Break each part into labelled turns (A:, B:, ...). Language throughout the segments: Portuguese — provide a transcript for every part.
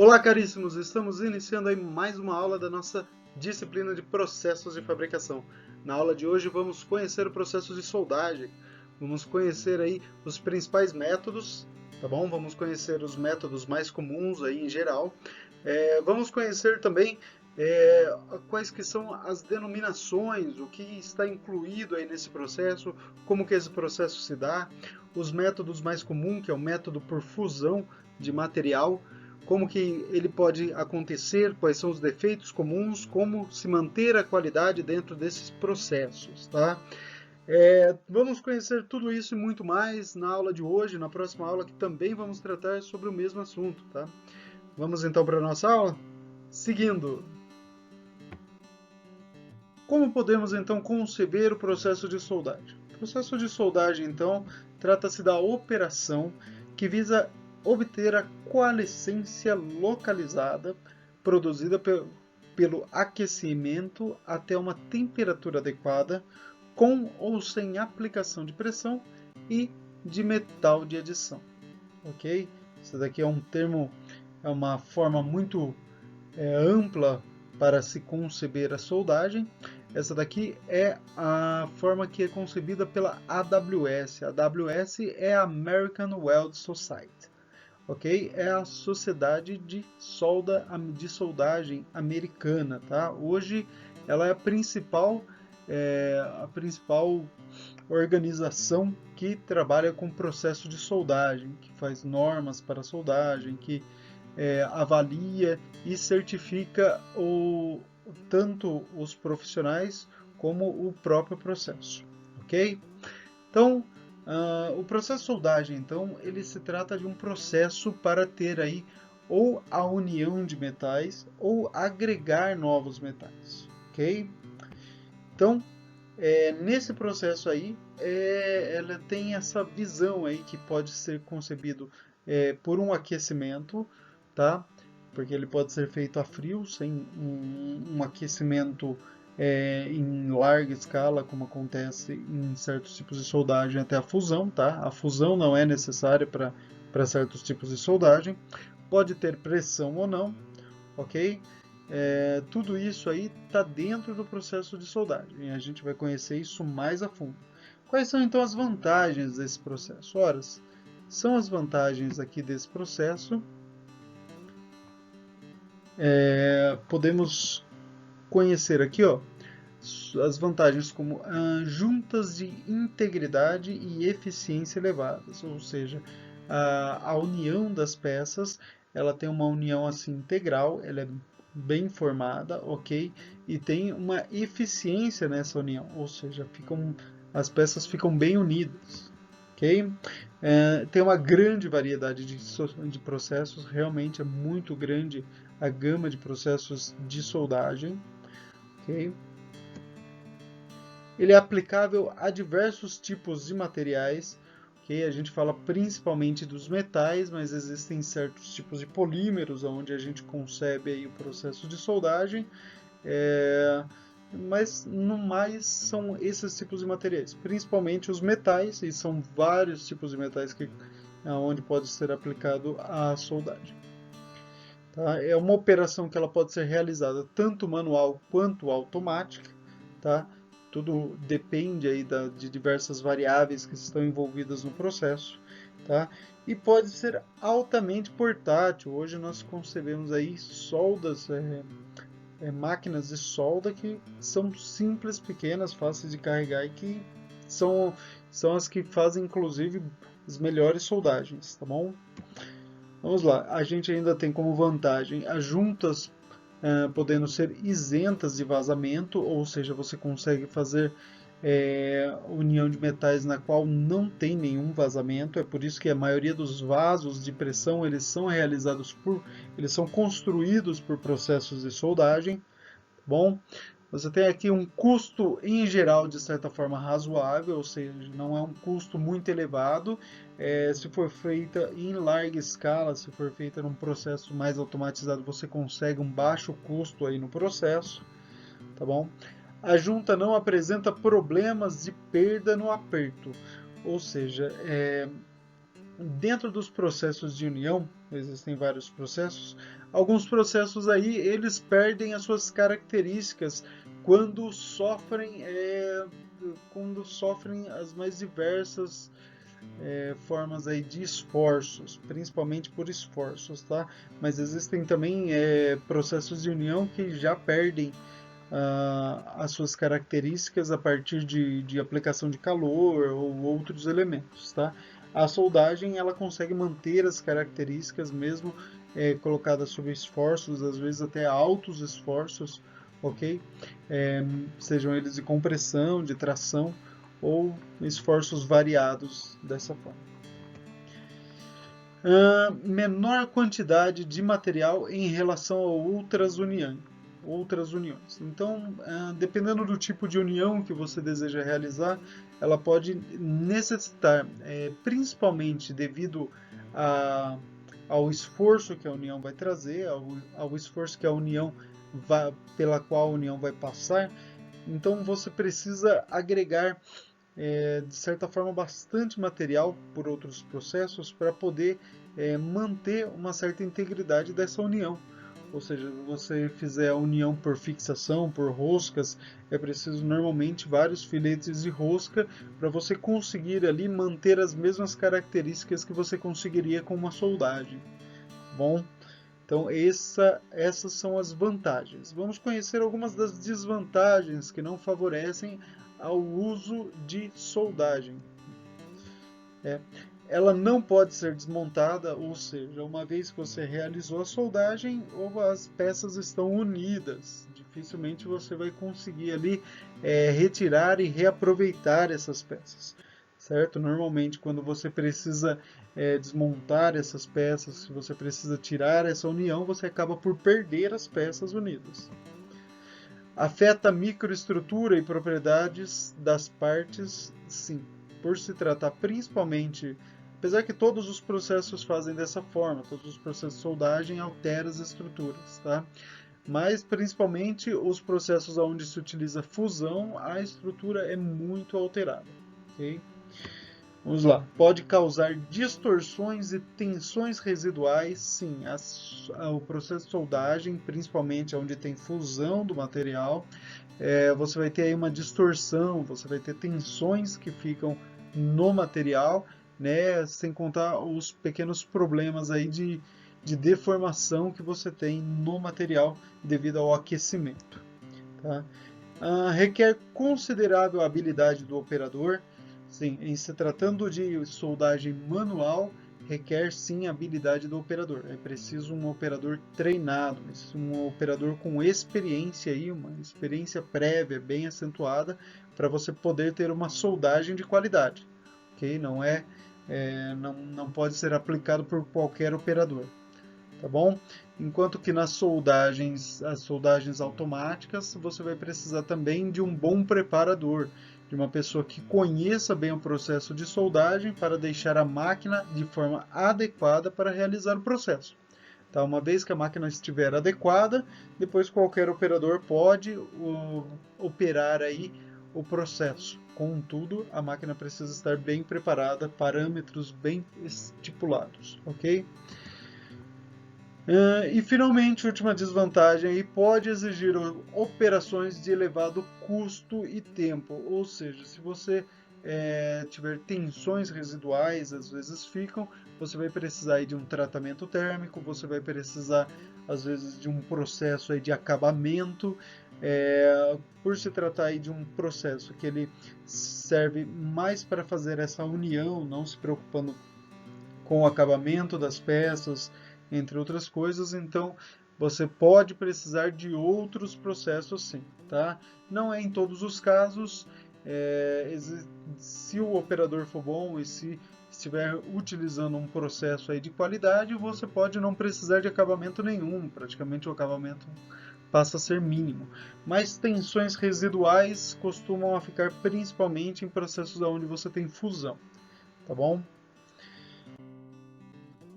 A: Olá, caríssimos! Estamos iniciando aí mais uma aula da nossa disciplina de processos de fabricação. Na aula de hoje vamos conhecer o processo de soldagem, vamos conhecer aí os principais métodos, tá bom? Vamos conhecer os métodos mais comuns aí em geral. Vamos conhecer também quais que são as denominações, o que está incluído aí nesse processo, como que esse processo se dá, os métodos mais comuns, que é o método por fusão de material, como que ele pode acontecer, quais são os defeitos comuns, como se manter a qualidade dentro desses processos, tá? Vamos conhecer tudo isso e muito mais na aula de hoje, na próxima aula, que também vamos tratar sobre o mesmo assunto, tá? Vamos então para a nossa aula? Seguindo. Como podemos então conceber o processo de soldagem? O processo de soldagem, então, trata-se da operação que visa obter a coalescência localizada produzida pelo aquecimento até uma temperatura adequada, com ou sem aplicação de pressão e de metal de adição. Ok? Isso daqui é um termo, é uma forma muito ampla para se conceber a soldagem. Essa daqui é a forma que é concebida pela AWS. A AWS é a American Weld Society, ok? É a Sociedade de Soldagem Americana, tá? Hoje ela é a principal organização que trabalha com processo de soldagem, que faz normas para soldagem, que avalia e certifica tanto os profissionais como o próprio processo, ok? Então, o processo de soldagem, então, ele se trata de um processo para ter aí ou a união de metais ou agregar novos metais, ok? Então, nesse processo aí, ela tem essa visão aí que pode ser concebido por um aquecimento, tá? Porque ele pode ser feito a frio, sem um aquecimento em larga escala, como acontece em certos tipos de soldagem, até a fusão, tá? A fusão não é necessária para certos tipos de soldagem. Pode ter pressão ou não, ok? Tudo isso aí está dentro do processo de soldagem. A gente vai conhecer isso mais a fundo. Quais são então as vantagens desse processo? Ora, são as vantagens aqui desse processo. Podemos conhecer aqui, ó, as vantagens como juntas de integridade e eficiência elevadas, ou seja, a união das peças, ela tem uma união assim integral, ela é bem formada, ok? E tem uma eficiência nessa união, ou seja, as peças ficam bem unidas, ok? Tem uma grande variedade de processos, realmente é muito grande a gama de processos de soldagem, ok? Ele é aplicável a diversos tipos de materiais, ok? A gente fala principalmente dos metais, mas existem certos tipos de polímeros onde a gente concebe aí o processo de soldagem, mas no mais são esses tipos de materiais, principalmente os metais, e são vários tipos de metais onde pode ser aplicado a soldagem. Tá? É uma operação que ela pode ser realizada tanto manual quanto automática, tá? Tudo depende aí de diversas variáveis que estão envolvidas no processo, tá? E pode ser altamente portátil. Hoje nós concebemos aí máquinas de solda que são simples, pequenas, fáceis de carregar e que são as que fazem inclusive as melhores soldagens, tá bom? Vamos lá, a gente ainda tem como vantagem as juntas podendo ser isentas de vazamento, ou seja, você consegue fazer união de metais na qual não tem nenhum vazamento. É por isso que a maioria dos vasos de pressão eles são construídos por processos de soldagem. Bom, você tem aqui um custo em geral de certa forma razoável, ou seja, não é um custo muito elevado. Se for feita em larga escala, se for feita num processo mais automatizado, você consegue um baixo custo aí no processo, tá bom? A junta não apresenta problemas de perda no aperto, ou seja, dentro dos processos de união, existem vários processos. Alguns processos aí, eles perdem as suas características quando sofrem as mais diversas formas aí de esforços, principalmente por esforços, tá? Mas existem também processos de união que já perdem as suas características a partir de aplicação de calor ou outros elementos, tá? A soldagem ela consegue manter as características mesmo colocadas sob esforços, às vezes até altos esforços, ok? Sejam eles de compressão, de tração ou esforços variados dessa forma. Menor quantidade de material em relação a outras uniões. Então, dependendo do tipo de união que você deseja realizar, ela pode necessitar, principalmente devido ao esforço que a união vai trazer, ao esforço que a união pela qual a união vai passar. Então, você precisa agregar de certa forma, bastante material por outros processos para poder manter uma certa integridade dessa união. Ou seja, se você fizer a união por fixação, por roscas, é preciso normalmente vários filetes de rosca para você conseguir ali manter as mesmas características que você conseguiria com uma soldagem. Bom, então essas são as vantagens. Vamos conhecer algumas das desvantagens que não favorecem ao uso de soldagem. Ela não pode ser desmontada, ou seja, uma vez que você realizou a soldagem, as peças estão unidas. Dificilmente você vai conseguir ali retirar e reaproveitar essas peças, certo? Normalmente, quando você precisa desmontar essas peças, se você precisa tirar essa união, você acaba por perder as peças unidas. Afeta a microestrutura e propriedades das partes, sim, por se tratar principalmente, apesar que todos os processos fazem dessa forma, todos os processos de soldagem alteram as estruturas, tá? Mas principalmente os processos onde se utiliza fusão, a estrutura é muito alterada, ok? Vamos lá. Pode causar distorções e tensões residuais, sim. O processo de soldagem, principalmente onde tem fusão do material, você vai ter aí uma distorção, você vai ter tensões que ficam no material, né? Sem contar os pequenos problemas aí de deformação que você tem no material devido ao aquecimento. Tá? Requer considerável habilidade do operador. Sim, em se tratando de soldagem manual, requer sim a habilidade do operador. É preciso um operador treinado, um operador com experiência aí, uma experiência prévia bem acentuada para você poder ter uma soldagem de qualidade, ok? Não pode ser aplicado por qualquer operador, tá bom? Enquanto que as soldagens automáticas, você vai precisar também de um bom preparador, de uma pessoa que conheça bem o processo de soldagem para deixar a máquina de forma adequada para realizar o processo. Tá? Uma vez que a máquina estiver adequada, depois qualquer operador pode operar aí o processo. Contudo, a máquina precisa estar bem preparada, parâmetros bem estipulados, ok? E finalmente, última desvantagem aí, pode exigir operações de elevado custo e tempo, ou seja, se você tiver tensões residuais, às vezes ficam, você vai precisar aí de um tratamento térmico, você vai precisar às vezes de um processo aí de acabamento, por se tratar aí de um processo que ele serve mais para fazer essa união, não se preocupando com o acabamento das peças, entre outras coisas, então você pode precisar de outros processos sim, tá? Não é em todos os casos, se o operador for bom e se estiver utilizando um processo aí de qualidade, você pode não precisar de acabamento nenhum, praticamente o acabamento passa a ser mínimo. Mas tensões residuais costumam ficar principalmente em processos onde você tem fusão, tá bom?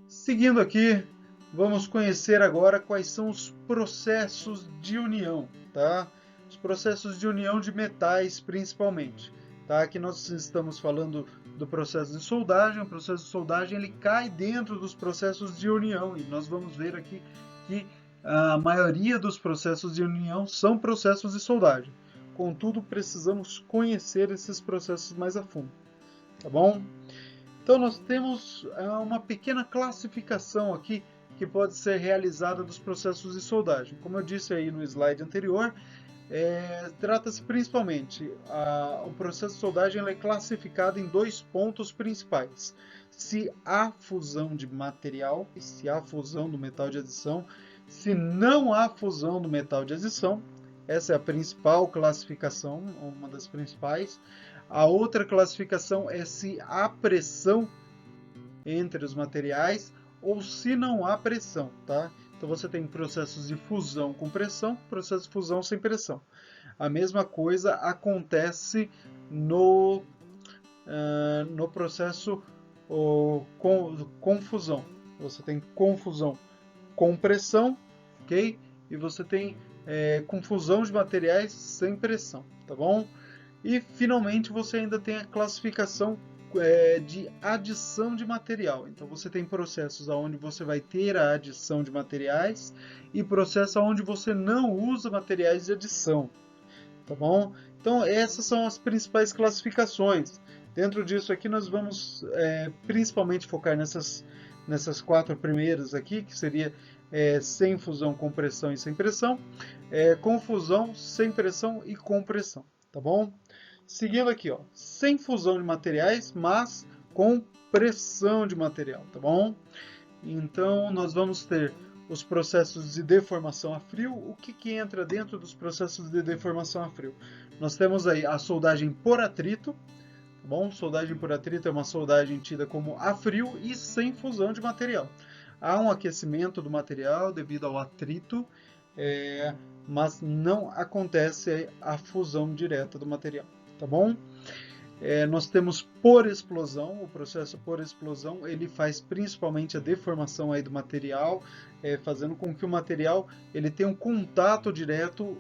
A: Seguindo aqui, vamos conhecer agora quais são os processos de união, tá? Os processos de união de metais, principalmente, tá? Aqui nós estamos falando do processo de soldagem. O processo de soldagem ele cai dentro dos processos de união, e nós vamos ver aqui que a maioria dos processos de união são processos de soldagem. Contudo, precisamos conhecer esses processos mais a fundo, tá bom? Então nós temos uma pequena classificação aqui que pode ser realizada dos processos de soldagem. Como eu disse aí no slide anterior, trata-se principalmente, o processo de soldagem é classificado em 2 pontos principais. Se há fusão de material, se há fusão do metal de adição, se não há fusão do metal de adição. Essa é a principal classificação, uma das principais. A outra classificação é se há pressão entre os materiais ou se não há pressão, tá? Então você tem processos de fusão com pressão, processo de fusão sem pressão. A mesma coisa acontece no processo com fusão. Você tem confusão com pressão, ok? E você tem confusão de materiais sem pressão, tá bom? E finalmente você ainda tem a classificação de adição de material. Então você tem processos onde você vai ter a adição de materiais e processos onde você não usa materiais de adição, tá bom? Então essas são as principais classificações. Dentro disso aqui nós vamos principalmente focar nessas 4 primeiras aqui, que seria sem fusão, com pressão e sem pressão, com fusão, sem pressão e com pressão, tá bom? Seguindo aqui, ó, sem fusão de materiais, mas com pressão de material, tá bom? Então, nós vamos ter os processos de deformação a frio. O que entra dentro dos processos de deformação a frio? Nós temos aí a soldagem por atrito, tá bom? Soldagem por atrito é uma soldagem tida como a frio e sem fusão de material. Há um aquecimento do material devido ao atrito, mas não acontece a fusão direta do material, tá bom? Nós temos por explosão. O processo por explosão ele faz principalmente a deformação aí do material, fazendo com que o material ele tenha um contato direto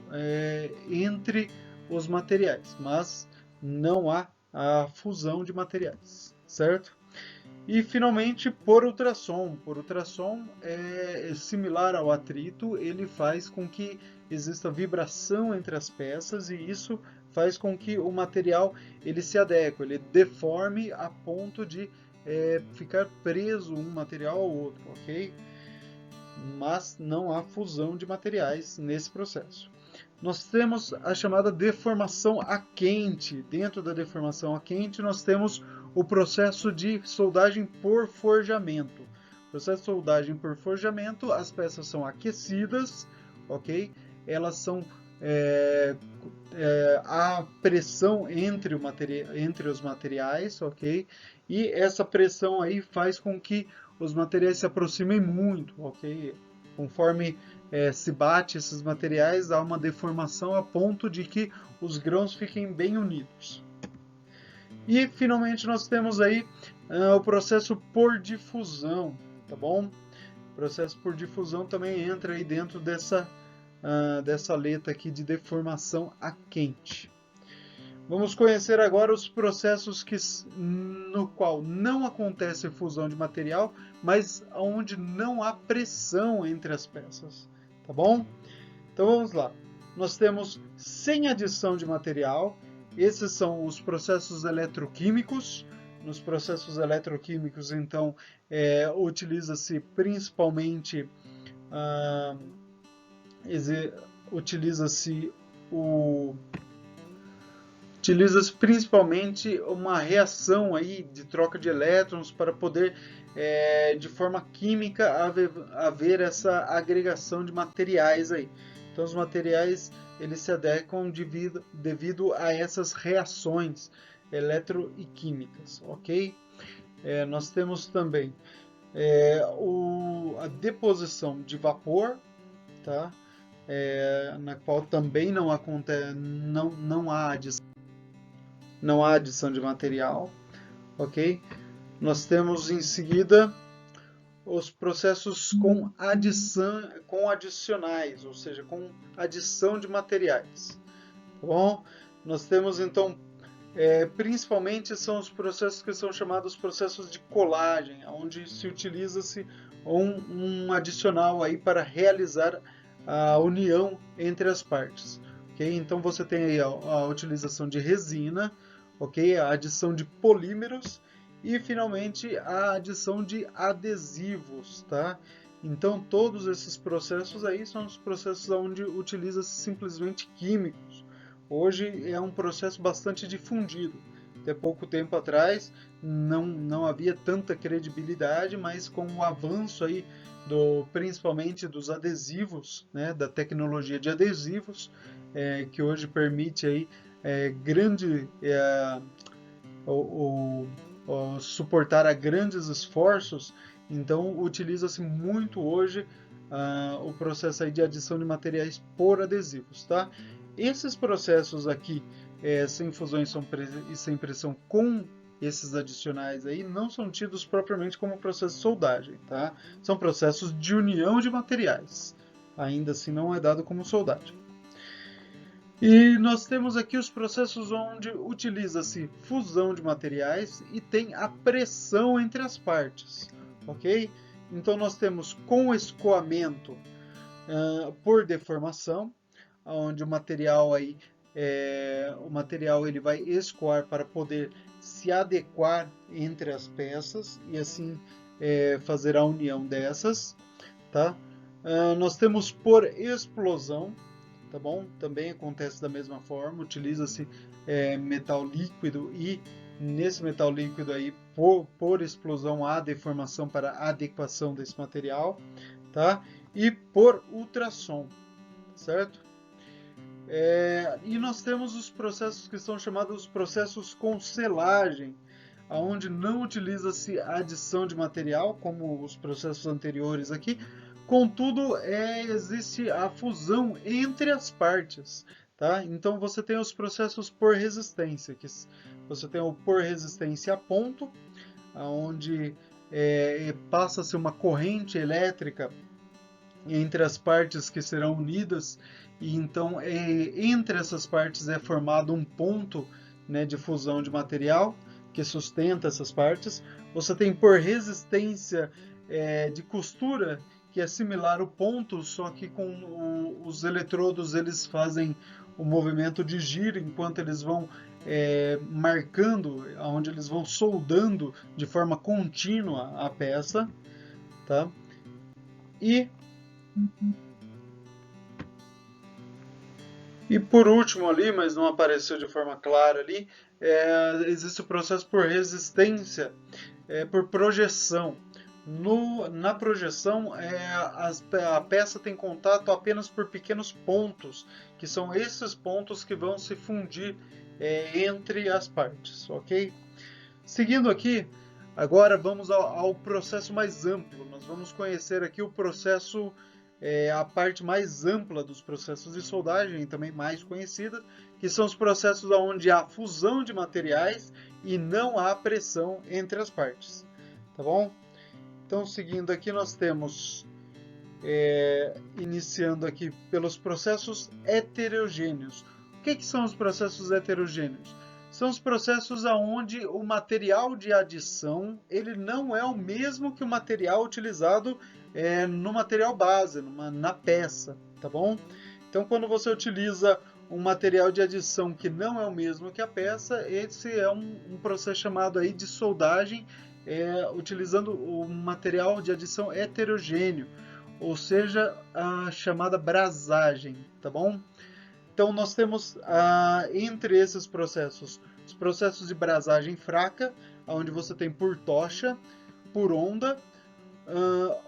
A: entre os materiais, mas não há a fusão de materiais, certo? E finalmente por ultrassom. Por ultrassom é similar ao atrito, ele faz com que exista vibração entre as peças e isso faz com que o material ele se adeque, ele deforme a ponto de ficar preso um material ao outro, ok? Mas não há fusão de materiais nesse processo. Nós temos a chamada deformação a quente. Dentro da deformação a quente nós temos o processo de soldagem por forjamento. Processo de soldagem por forjamento, as peças são aquecidas, ok? Elas são a pressão entre os materiais, ok? E essa pressão aí faz com que os materiais se aproximem muito, ok? Conforme se bate esses materiais, há uma deformação a ponto de que os grãos fiquem bem unidos. E finalmente nós temos aí o processo por difusão, tá bom? O processo por difusão também entra aí dentro dessa letra aqui de deformação a quente. Vamos conhecer agora os processos no qual não acontece fusão de material, mas onde não há pressão entre as peças, tá bom? Então vamos lá. Nós temos sem adição de material. Esses são os processos eletroquímicos. Nos processos eletroquímicos, então, utiliza-se principalmente uma reação aí de troca de elétrons para poder, de forma química, haver essa agregação de materiais aí. Então os materiais eles se adequam devido a essas reações eletroquímicas, ok? Nós temos também a deposição de vapor, tá? Na qual também não há adição de material, ok? Nós temos em seguida os processos com adicionais, ou seja, com adição de materiais, tá bom? Nós temos então principalmente são os processos que são chamados processos de colagem, onde se utiliza-se um adicional aí para realizar a união entre as partes. Okay? Então você tem aí a utilização de resina, okay? A adição de polímeros e finalmente a adição de adesivos, tá? Então todos esses processos aí são os processos onde utiliza-se simplesmente químicos. Hoje é um processo bastante difundido. Até pouco tempo atrás não havia tanta credibilidade, mas com o avanço aí principalmente dos adesivos, né, da tecnologia de adesivos, que hoje permite aí grande suportar a grandes esforços. Então utiliza-se muito hoje o processo aí de adição de materiais por adesivos, tá? Esses processos aqui, sem fusão e sem pressão com esses adicionais aí, não são tidos propriamente como processo de soldagem, tá? São processos de união de materiais. Ainda assim não é dado como soldagem. E nós temos aqui os processos onde utiliza-se fusão de materiais e tem a pressão entre as partes, ok? Então nós temos com escoamento por deformação, onde o material ele vai escoar para poder se adequar entre as peças e assim fazer a união dessas, tá? Nós temos por explosão, tá bom? Também acontece da mesma forma, utiliza-se metal líquido e nesse metal líquido aí por explosão há deformação para adequação desse material, tá? E por ultrassom, certo? E nós temos os processos que são chamados processos com selagem, onde não utiliza-se adição de material, como os processos anteriores aqui, contudo existe a fusão entre as partes. Tá? Então você tem os processos por resistência, que você tem o por resistência a ponto, onde passa-se uma corrente elétrica entre as partes que serão unidas, e então entre essas partes é formado um ponto, né, de fusão de material que sustenta essas partes. Você tem por resistência de costura, que é similar ao ponto, só que com os eletrodos eles fazem o movimento de giro enquanto eles vão marcando, onde eles vão soldando de forma contínua a peça, tá? E por último ali, mas não apareceu de forma clara ali, existe o processo por resistência, por projeção. Na projeção, a peça tem contato apenas por pequenos pontos, que são esses pontos que vão se fundir entre as partes, ok? Seguindo aqui, agora vamos ao processo mais amplo. Nós vamos conhecer aqui o processo, a parte mais ampla dos processos de soldagem, e também mais conhecida, que são os processos onde há fusão de materiais e não há pressão entre as partes. Tá bom? Então, seguindo aqui, nós temos, iniciando aqui pelos processos heterogêneos. O que são os processos heterogêneos? São os processos onde o material de adição ele não é o mesmo que o material utilizado no material base, na peça, tá bom? Então, quando você utiliza um material de adição que não é o mesmo que a peça, esse é um processo chamado aí de soldagem, utilizando o material de adição heterogêneo, ou seja, a chamada brazagem, tá bom? Então nós temos entre esses processos, os processos de brazagem fraca, onde você tem por tocha, por onda,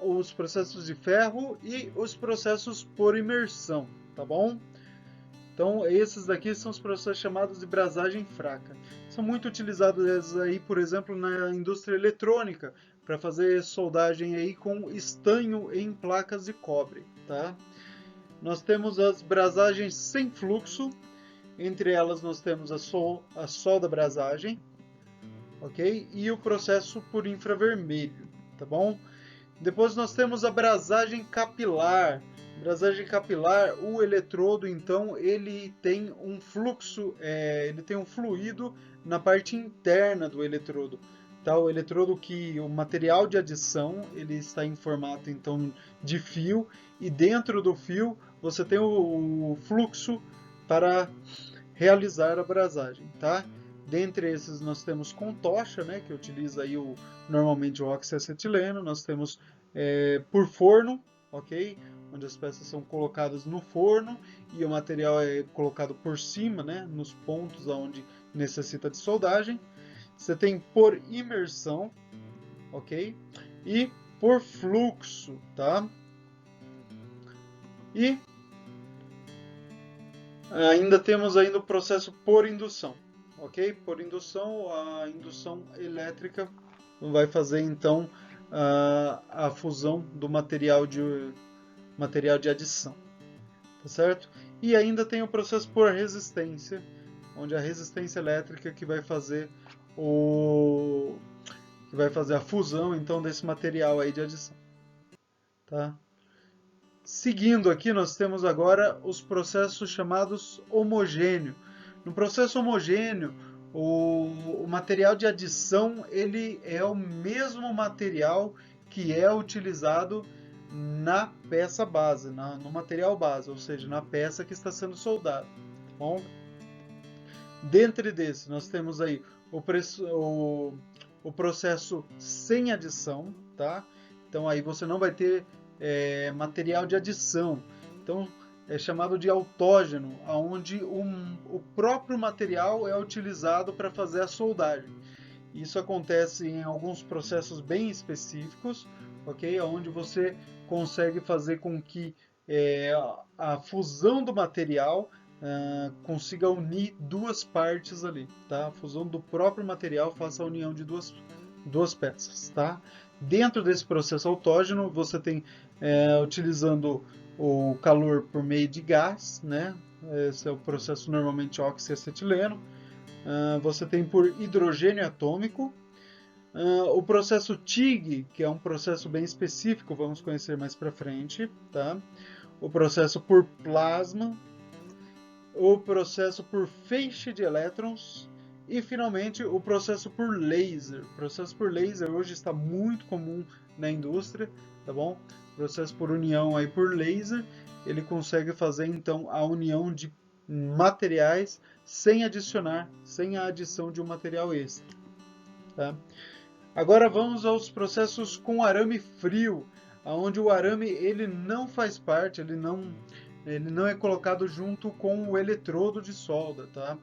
A: os processos de ferro e os processos por imersão, tá bom? Então esses daqui são os processos chamados de brazagem fraca. São muito utilizados aí, por exemplo, na indústria eletrônica, para fazer soldagem aí com estanho em placas de cobre, tá? Nós temos as brasagens sem fluxo, entre elas nós temos a solda brazagem, ok? E o processo por infravermelho, tá bom? Depois nós temos a brazagem capilar, Brasagem capilar, o eletrodo, então, ele tem um fluxo, ele tem um fluido na parte interna do eletrodo. Tá? O eletrodo que o material de adição, ele está em formato, então, de fio, e dentro do fio você tem o fluxo para realizar a brasagem, tá? Dentre esses nós temos com tocha, né, que utiliza aí normalmente o oxiacetileno, nós temos por forno, ok? Onde as peças são colocadas no forno e o material é colocado por cima, né, nos pontos onde necessita de soldagem. Você tem por imersão, ok? E por fluxo, tá? E ainda temos ainda o processo por indução, ok? Por indução, a indução elétrica vai fazer então a fusão do material de adição, tá certo? E ainda tem o processo por resistência, onde a resistência elétrica que vai fazer a fusão então desse material aí de adição, tá? Seguindo aqui, nós temos agora os processos chamados homogêneo. No processo homogêneo, o material de adição ele é o mesmo material que é utilizado na peça base, no material base, ou seja, na peça que está sendo soldada. Tá bom? Dentre desses, nós temos aí o processo sem adição, tá? Então aí você não vai ter material de adição. Então é chamado de autógeno, onde o próprio material é utilizado para fazer a soldagem. Isso acontece em alguns processos bem específicos, ok? Onde você consegue fazer com que a fusão do material consiga unir duas partes ali, tá? A fusão do próprio material faça a união de duas peças, tá? Dentro desse processo autógeno, você tem utilizando o calor por meio de gás, né? Esse é o processo normalmente oxiacetileno. Você tem por hidrogênio atômico. O processo TIG, que é um processo bem específico, vamos conhecer mais para frente, tá? O processo por plasma, o processo por feixe de elétrons e, finalmente, o processo por laser. O processo por laser hoje está muito comum na indústria, tá bom? O processo por união aí por laser, ele consegue fazer então a união de materiais sem a adição de um material extra, tá? Agora vamos aos processos com arame frio, onde o arame ele não faz parte, ele não é colocado junto com o eletrodo de solda, tá?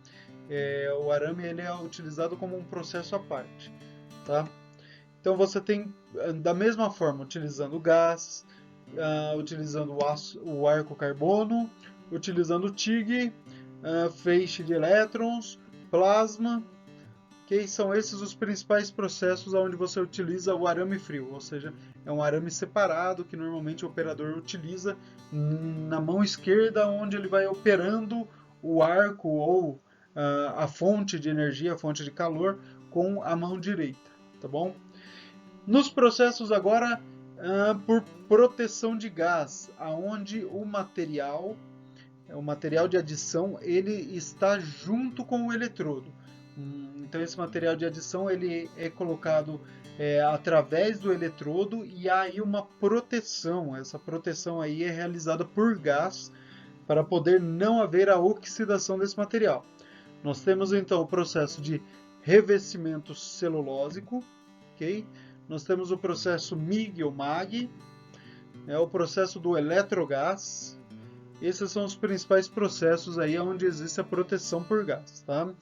A: O arame ele é utilizado como um processo à parte, tá? Então você tem da mesma forma utilizando gás, utilizando o arco carbono, utilizando TIG, feixe de elétrons, plasma. Que são esses os principais processos onde você utiliza o arame frio, ou seja, é um arame separado que normalmente o operador utiliza na mão esquerda, onde ele vai operando o arco ou a fonte de energia, a fonte de calor, com a mão direita, tá bom? Nos processos agora por proteção de gás, aonde o material de adição, ele está junto com o eletrodo. Então esse material de adição ele é colocado através do eletrodo e há aí uma proteção. Essa proteção aí é realizada por gás para poder não haver a oxidação desse material. Nós temos então o processo de revestimento celulósico, ok? Nós temos o processo MIG ou MAG, o processo do eletrogás. Esses são os principais processos aí onde existe a proteção por gás, tá?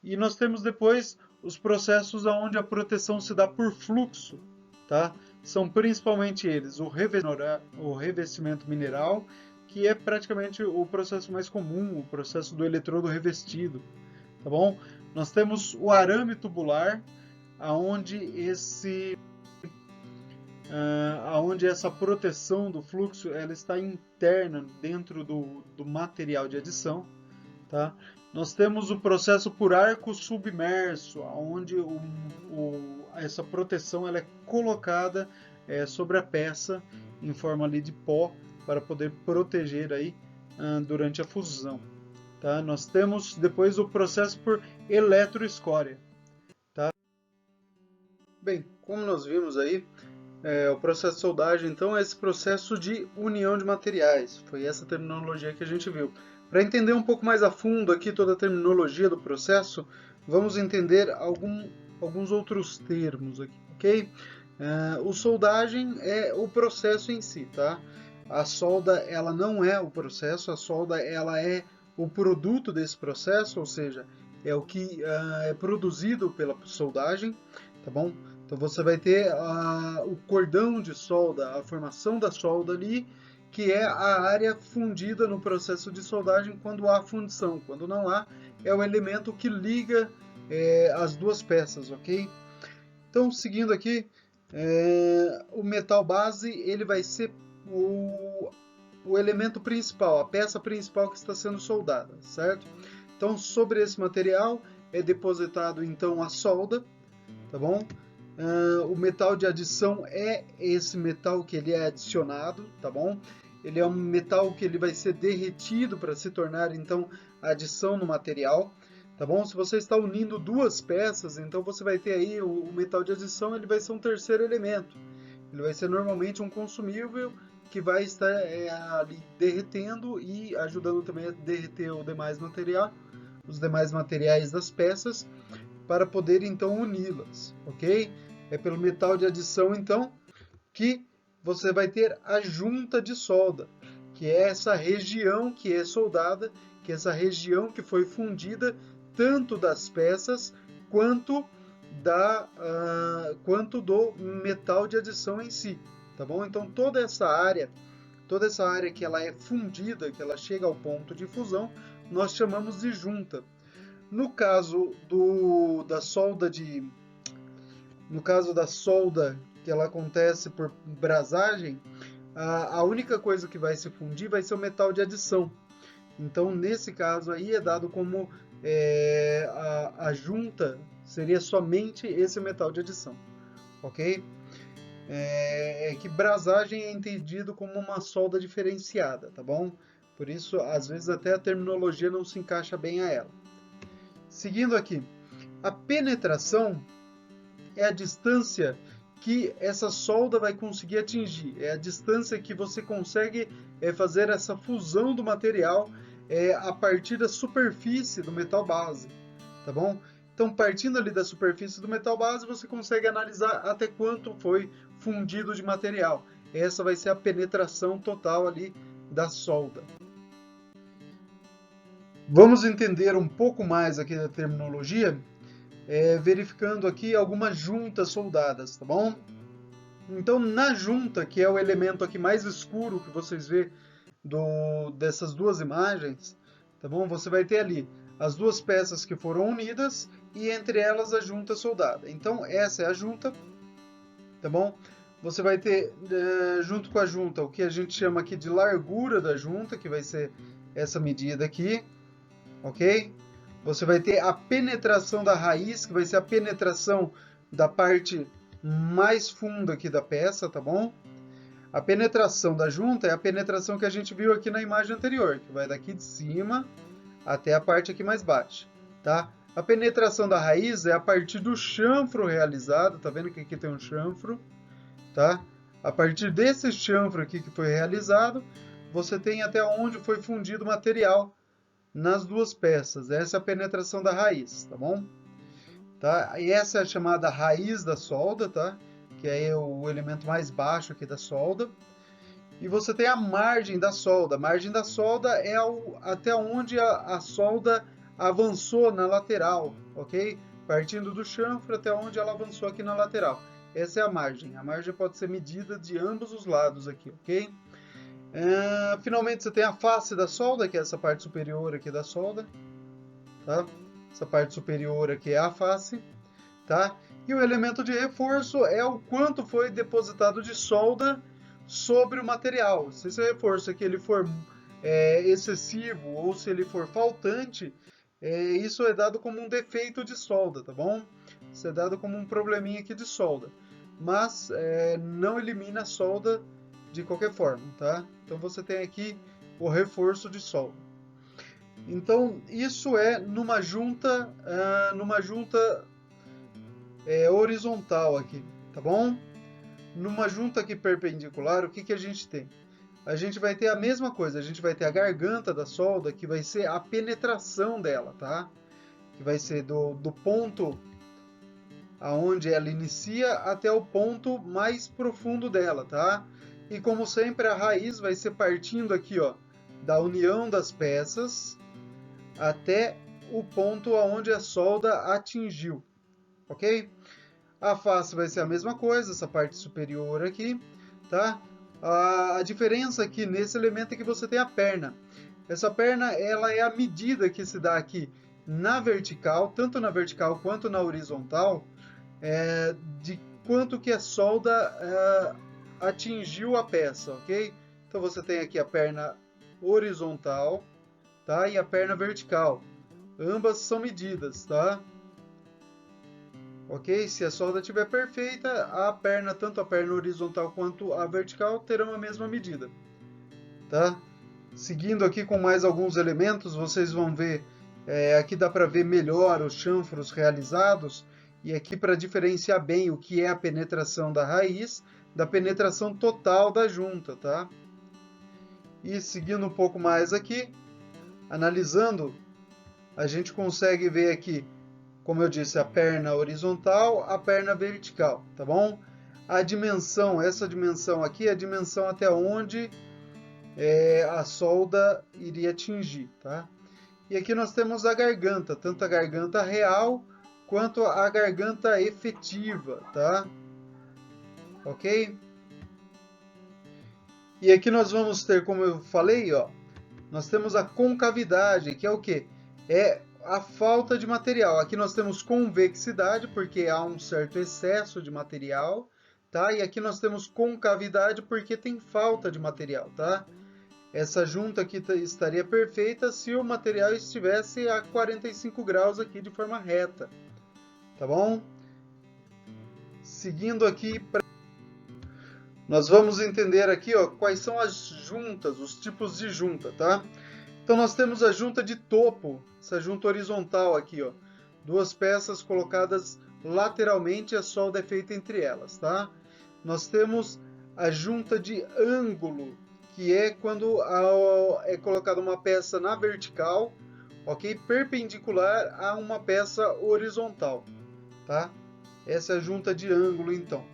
A: E nós temos depois os processos onde a proteção se dá por fluxo, tá? São principalmente eles o revestimento mineral, que é praticamente o processo mais comum, o processo do eletrodo revestido, tá bom? Nós temos o arame tubular, aonde essa proteção do fluxo ela está interna dentro do material de adição, tá? Nós temos o processo por arco submerso, onde essa proteção ela é colocada sobre a peça em forma ali de pó, para poder proteger aí durante a fusão. Tá? Nós temos depois o processo por eletroescória. Tá? Bem, como nós vimos aí, o processo de soldagem, então, é esse processo de união de materiais. Foi essa terminologia que a gente viu. Para entender um pouco mais a fundo aqui toda a terminologia do processo, vamos entender alguns outros termos aqui, ok? O soldagem é o processo em si, tá? A solda, ela não é o processo, a solda, ela é o produto desse processo, ou seja, é o que é produzido pela soldagem, tá bom? Então você vai ter o cordão de solda, a formação da solda ali, que é a área fundida no processo de soldagem quando há fundição. Quando não há, é o elemento que liga as duas peças, ok? Então, seguindo aqui, o metal base ele vai ser o elemento principal, a peça principal que está sendo soldada, certo? Então, sobre esse material é depositado então a solda, tá bom? O metal de adição é esse metal que ele é adicionado, tá bom? Ele é um metal que ele vai ser derretido para se tornar então adição no material, tá bom? Se você está unindo duas peças, então você vai ter aí o metal de adição, ele vai ser um terceiro elemento. Ele vai ser normalmente um consumível que vai estar ali derretendo e ajudando também a derreter o demais material, os demais materiais das peças, para poder então uni-las, ok? É pelo metal de adição então que você vai ter a junta de solda, que é essa região que é soldada, que é essa região que foi fundida tanto das peças quanto quanto do metal de adição em si, tá bom? Então toda essa área que ela é fundida, que ela chega ao ponto de fusão, nós chamamos de junta. No caso da solda que ela acontece por brasagem, a única coisa que vai se fundir vai ser o metal de adição. Então, nesse caso aí, é dado como a junta seria somente esse metal de adição, ok? É que brasagem é entendido como uma solda diferenciada, tá bom? Por isso, às vezes, até a terminologia não se encaixa bem a ela. Seguindo aqui, a penetração é a distância que essa solda vai conseguir atingir, é a distância que você consegue fazer essa fusão do material a partir da superfície do metal base, tá bom? Então, partindo ali da superfície do metal base, você consegue analisar até quanto foi fundido de material. Essa vai ser a penetração total ali da solda. Vamos entender um pouco mais aqui da terminologia, verificando aqui algumas juntas soldadas, tá bom? Então, na junta, que é o elemento aqui mais escuro que vocês vê dessas duas imagens, tá bom? Você vai ter ali as duas peças que foram unidas e entre elas a junta soldada. Então, essa é a junta, tá bom? Você vai ter, junto com a junta, o que a gente chama aqui de largura da junta, que vai ser essa medida aqui, ok? Você vai ter a penetração da raiz, que vai ser a penetração da parte mais funda aqui da peça, tá bom? A penetração da junta é a penetração que a gente viu aqui na imagem anterior, que vai daqui de cima até a parte aqui mais baixa, tá? A penetração da raiz é a partir do chanfro realizado, tá vendo que aqui tem um chanfro, tá? A partir desse chanfro aqui que foi realizado, você tem até onde foi fundido o material nas duas peças. Essa é a penetração da raiz, tá bom? Tá? E essa é a chamada raiz da solda, tá? Que é o elemento mais baixo aqui da solda. E você tem a margem da solda. A margem da solda é até onde a solda avançou na lateral, ok? Partindo do chanfro até onde ela avançou aqui na lateral. Essa é a margem. A margem pode ser medida de ambos os lados aqui, ok? Finalmente você tem a face da solda, que é essa parte superior aqui da solda, tá? Essa parte superior aqui é a face, tá? E o elemento de reforço é o quanto foi depositado de solda sobre o material. Se esse reforço aqui ele for excessivo ou se ele for faltante, isso é dado como um defeito de solda, tá bom? Isso é dado como um probleminha aqui de solda. Mas não elimina a solda de qualquer forma, tá? Então você tem aqui o reforço de solda. Então isso é numa junta, horizontal aqui, tá bom? Numa junta aqui perpendicular, o que que a gente tem? A gente vai ter a mesma coisa, a gente vai ter a garganta da solda, que vai ser a penetração dela, tá? Que vai ser do ponto aonde ela inicia até o ponto mais profundo dela, tá? E como sempre, a raiz vai ser partindo aqui, ó, da união das peças até o ponto aonde a solda atingiu, ok? A face vai ser a mesma coisa, essa parte superior aqui, tá? A diferença aqui nesse elemento é que você tem a perna. Essa perna, ela é a medida que se dá aqui na vertical, tanto na vertical quanto na horizontal, de quanto que a solda atingiu a peça, ok? Então você tem aqui a perna horizontal, tá? E a perna vertical. Ambas são medidas, tá? Ok? Se a solda estiver perfeita, tanto a perna horizontal quanto a vertical terão a mesma medida, tá? Seguindo aqui com mais alguns elementos, vocês vão ver, aqui dá para ver melhor os chanfros realizados, e aqui para diferenciar bem o que é a penetração da raiz da penetração total da junta, tá? E seguindo um pouco mais aqui, analisando, a gente consegue ver aqui, como eu disse, a perna horizontal, a perna vertical, tá bom? A dimensão, essa dimensão aqui é a dimensão até onde a solda iria atingir, tá? E aqui nós temos a garganta, tanto a garganta real quanto a garganta efetiva, tá? Ok? E aqui nós vamos ter, como eu falei, ó, nós temos a concavidade, que é o quê? É a falta de material. Aqui nós temos convexidade, porque há um certo excesso de material, tá? E aqui nós temos concavidade, porque tem falta de material, tá? Essa junta aqui estaria perfeita se o material estivesse a 45 graus aqui de forma reta, tá bom? Seguindo aqui, nós vamos entender aqui, ó, quais são as juntas, os tipos de junta, tá? Então nós temos a junta de topo, essa junta horizontal aqui, ó, duas peças colocadas lateralmente, a solda é feita entre elas, tá? Nós temos a junta de ângulo, que é quando é colocada uma peça na vertical, ok? Perpendicular a uma peça horizontal, tá? Essa é a junta de ângulo, então.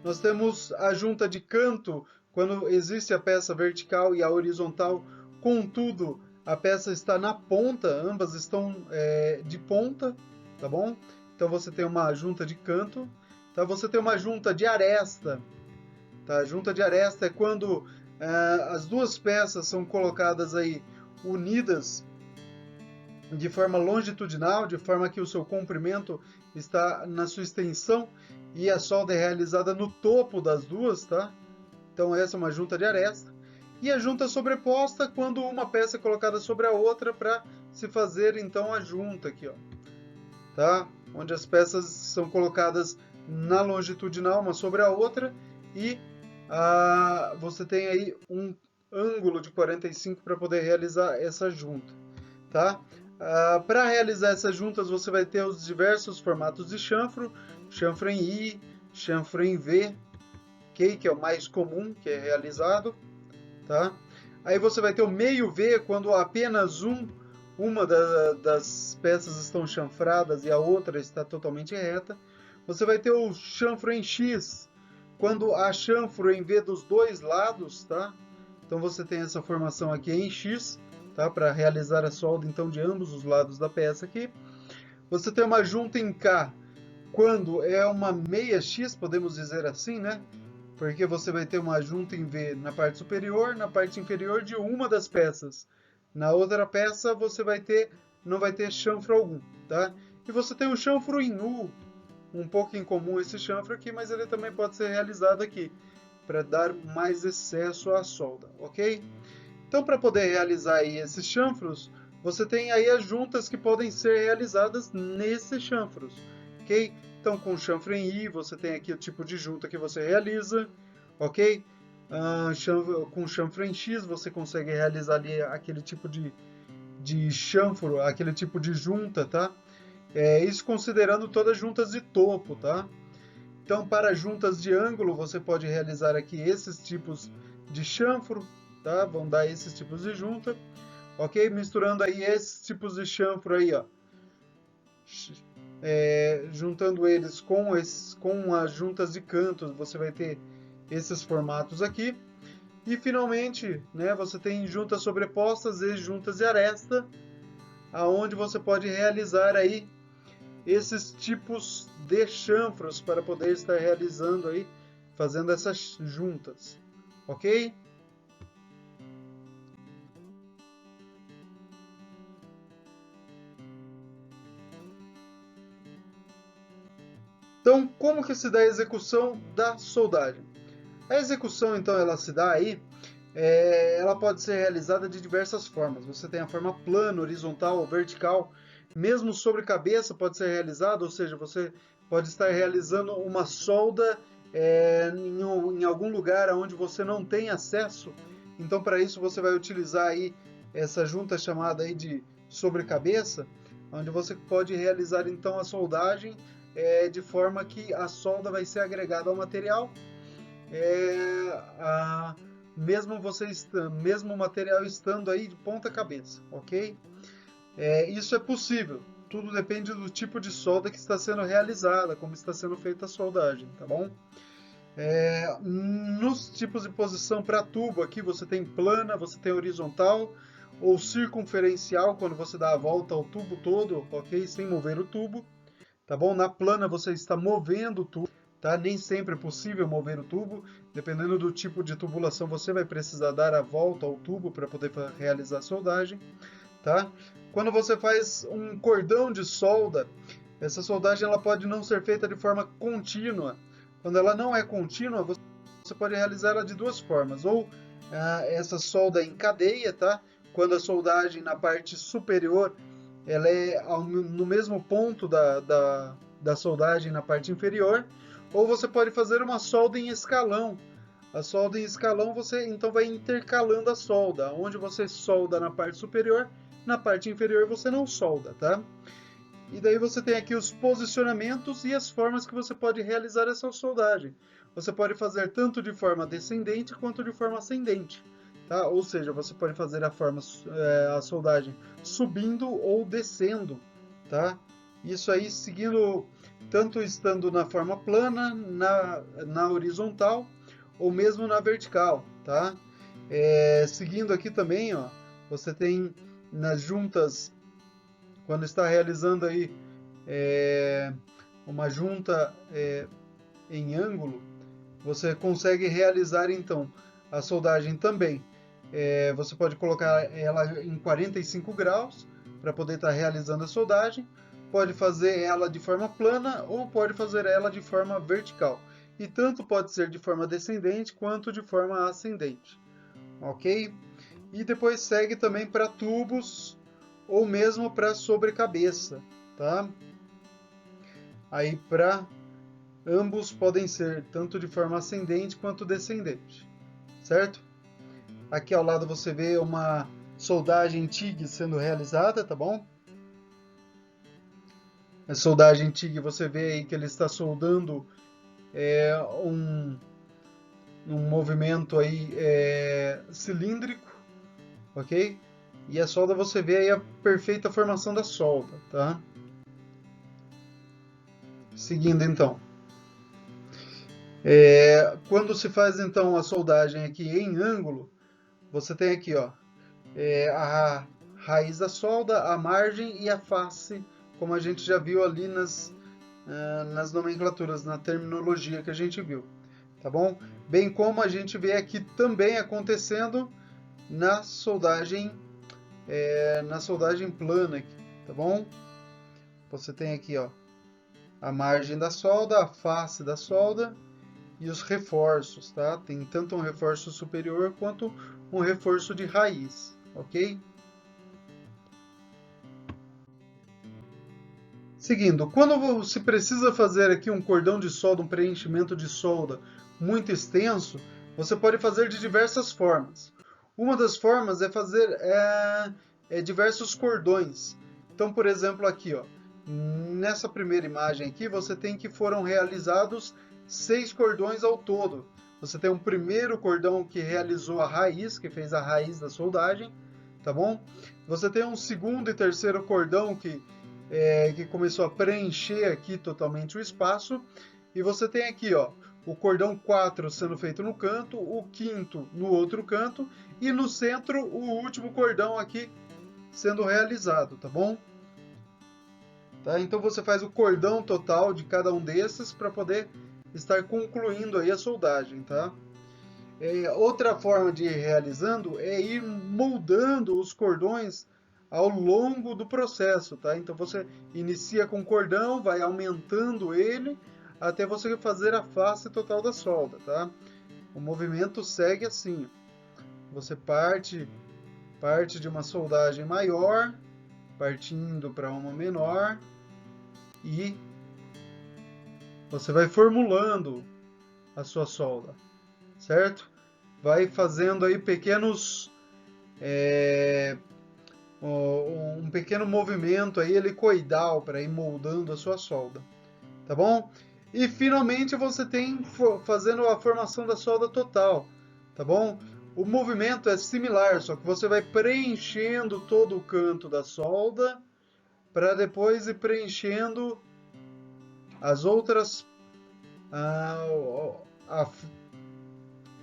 A: Nós temos a junta de canto, quando existe a peça vertical e a horizontal, contudo, a peça está na ponta, ambas estão de ponta, tá bom? Então você tem uma junta de canto, tá? Você tem uma junta de aresta, tá? A junta de aresta é quando as duas peças são colocadas aí unidas de forma longitudinal, de forma que o seu comprimento está na sua extensão e a solda é realizada no topo das duas, tá? Então essa é uma junta de aresta. E a junta sobreposta, quando uma peça é colocada sobre a outra para se fazer então a junta aqui, ó, tá? Onde as peças são colocadas na longitudinal uma sobre a outra e você tem aí um ângulo de 45 para poder realizar essa junta, tá? Para realizar essas juntas você vai ter os diversos formatos de chanfro, chanfro em I, chanfro em V, okay? Que é o mais comum que é realizado, tá? Aí você vai ter o meio V quando apenas uma das peças estão chanfradas e a outra está totalmente reta. Você vai ter o chanfro em X quando há chanfro em V dos dois lados, tá? Então você tem essa formação aqui em X, tá? Para realizar a solda então de ambos os lados da peça aqui. Você tem uma junta em K quando é uma meia X, podemos dizer assim, né? Porque você vai ter uma junta em V na parte superior, na parte inferior de uma das peças. Na outra peça você não vai ter chanfro algum, tá? E você tem o chanfro em U, um pouco incomum esse chanfro aqui, mas ele também pode ser realizado aqui, para dar mais excesso à solda, ok? Então, para poder realizar aí esses chanfros, você tem aí as juntas que podem ser realizadas nesses chanfros, ok? Então, com chanfro em I, você tem aqui o tipo de junta que você realiza, ok? com chanfro em X, você consegue realizar ali aquele tipo de chanfro, aquele tipo de junta, tá? Isso considerando todas as juntas de topo, tá? Então, para juntas de ângulo, você pode realizar aqui esses tipos de chanfro, tá? Vão dar esses tipos de junta, ok? Misturando aí esses tipos de chanfro aí, ó. Juntando eles com as juntas de cantos, você vai ter esses formatos aqui. E finalmente, né, você tem juntas sobrepostas e juntas de aresta, aonde você pode realizar aí esses tipos de chanfros para poder estar realizando aí, fazendo essas juntas, ok? Então, como que se dá a execução da soldagem? A execução, então, ela se dá aí, ela pode ser realizada de diversas formas. Você tem a forma plana, horizontal ou vertical, mesmo sobre cabeça pode ser realizado, ou seja, você pode estar realizando uma solda em algum lugar onde você não tem acesso. Então, para isso, você vai utilizar aí essa junta chamada aí de sobrecabeça, onde você pode realizar então a soldagem de forma que a solda vai ser agregada ao material, é, a, mesmo o material estando aí de ponta cabeça, ok? Isso é possível. Tudo depende do tipo de solda que está sendo realizada, como está sendo feita a soldagem, tá bom? Nos tipos de posição para tubo aqui você tem plana, você tem horizontal ou circunferencial, quando você dá a volta ao tubo todo, ok? Sem mover o tubo, tá bom? Na plana você está movendo o tubo, tá? Nem sempre é possível mover o tubo, dependendo do tipo de tubulação você vai precisar dar a volta ao tubo para poder realizar a soldagem, tá? Quando você faz um cordão de solda, essa soldagem ela pode não ser feita de forma contínua. Quando ela não é contínua, você pode realizar ela de duas formas, ou essa solda em cadeia, tá? Quando a soldagem na parte superior ela é no mesmo ponto da soldagem na parte inferior, ou você pode fazer uma solda em escalão. A solda em escalão você então vai intercalando a solda, onde você solda na parte superior, na parte inferior você não solda, tá? E daí você tem aqui os posicionamentos e as formas que você pode realizar essa soldagem. Você pode fazer tanto de forma descendente quanto de forma ascendente. Tá? Ou seja, você pode fazer a soldagem subindo ou descendo. Tá? Isso aí seguindo, tanto estando na forma plana, na horizontal ou mesmo na vertical. Tá? Seguindo aqui também, ó, você tem nas juntas, quando está realizando aí uma junta em ângulo, você consegue realizar então a soldagem também. Você pode colocar ela em 45 graus para poder estar realizando a soldagem. Pode fazer ela de forma plana ou pode fazer ela de forma vertical. E tanto pode ser de forma descendente quanto de forma ascendente. Ok? E depois segue também para tubos ou mesmo para sobrecabeça, tá? Aí para ambos podem ser tanto de forma ascendente quanto descendente, certo? Aqui ao lado você vê uma soldagem TIG sendo realizada, tá bom? A soldagem TIG você vê aí que ele está soldando um movimento aí cilíndrico, ok? E a solda você vê aí a perfeita formação da solda, tá? Seguindo então. Quando se faz então a soldagem aqui em ângulo, você tem aqui, ó, a raiz da solda, a margem e a face, como a gente já viu ali nas nomenclaturas, na terminologia que a gente viu, tá bom? Bem como a gente vê aqui também acontecendo na soldagem, na soldagem plana, aqui, tá bom? Você tem aqui, ó, a margem da solda, a face da solda e os reforços, tá? Tem tanto um reforço superior quanto um reforço de raiz, ok? Seguindo, quando se precisa fazer aqui um cordão de solda, um preenchimento de solda muito extenso, você pode fazer de diversas formas. Uma das formas é fazer diversos cordões. Então, por exemplo, aqui, ó, nessa primeira imagem aqui, você tem que foram realizados 6 cordões ao todo. Você tem um primeiro cordão que realizou a raiz, que fez a raiz da soldagem, tá bom? Você tem um segundo e terceiro cordão que começou a preencher aqui totalmente o espaço. E você tem aqui, ó, o cordão 4 sendo feito no canto, o quinto no outro canto e no centro o último cordão aqui sendo realizado, tá bom? Tá? Então você faz o cordão total de cada um desses para poder estar concluindo aí a soldagem, tá? Outra forma de ir realizando é ir moldando os cordões ao longo do processo, tá? Então você inicia com o cordão, vai aumentando ele até você fazer a face total da solda, tá? O movimento segue assim. Você parte de uma soldagem maior, partindo para uma menor, e você vai formulando a sua solda, certo? Vai fazendo aí um pequeno movimento aí helicoidal para ir moldando a sua solda, tá bom? E finalmente você tem fazendo a formação da solda total, tá bom? O movimento é similar, só que você vai preenchendo todo o canto da solda para depois ir preenchendo as outras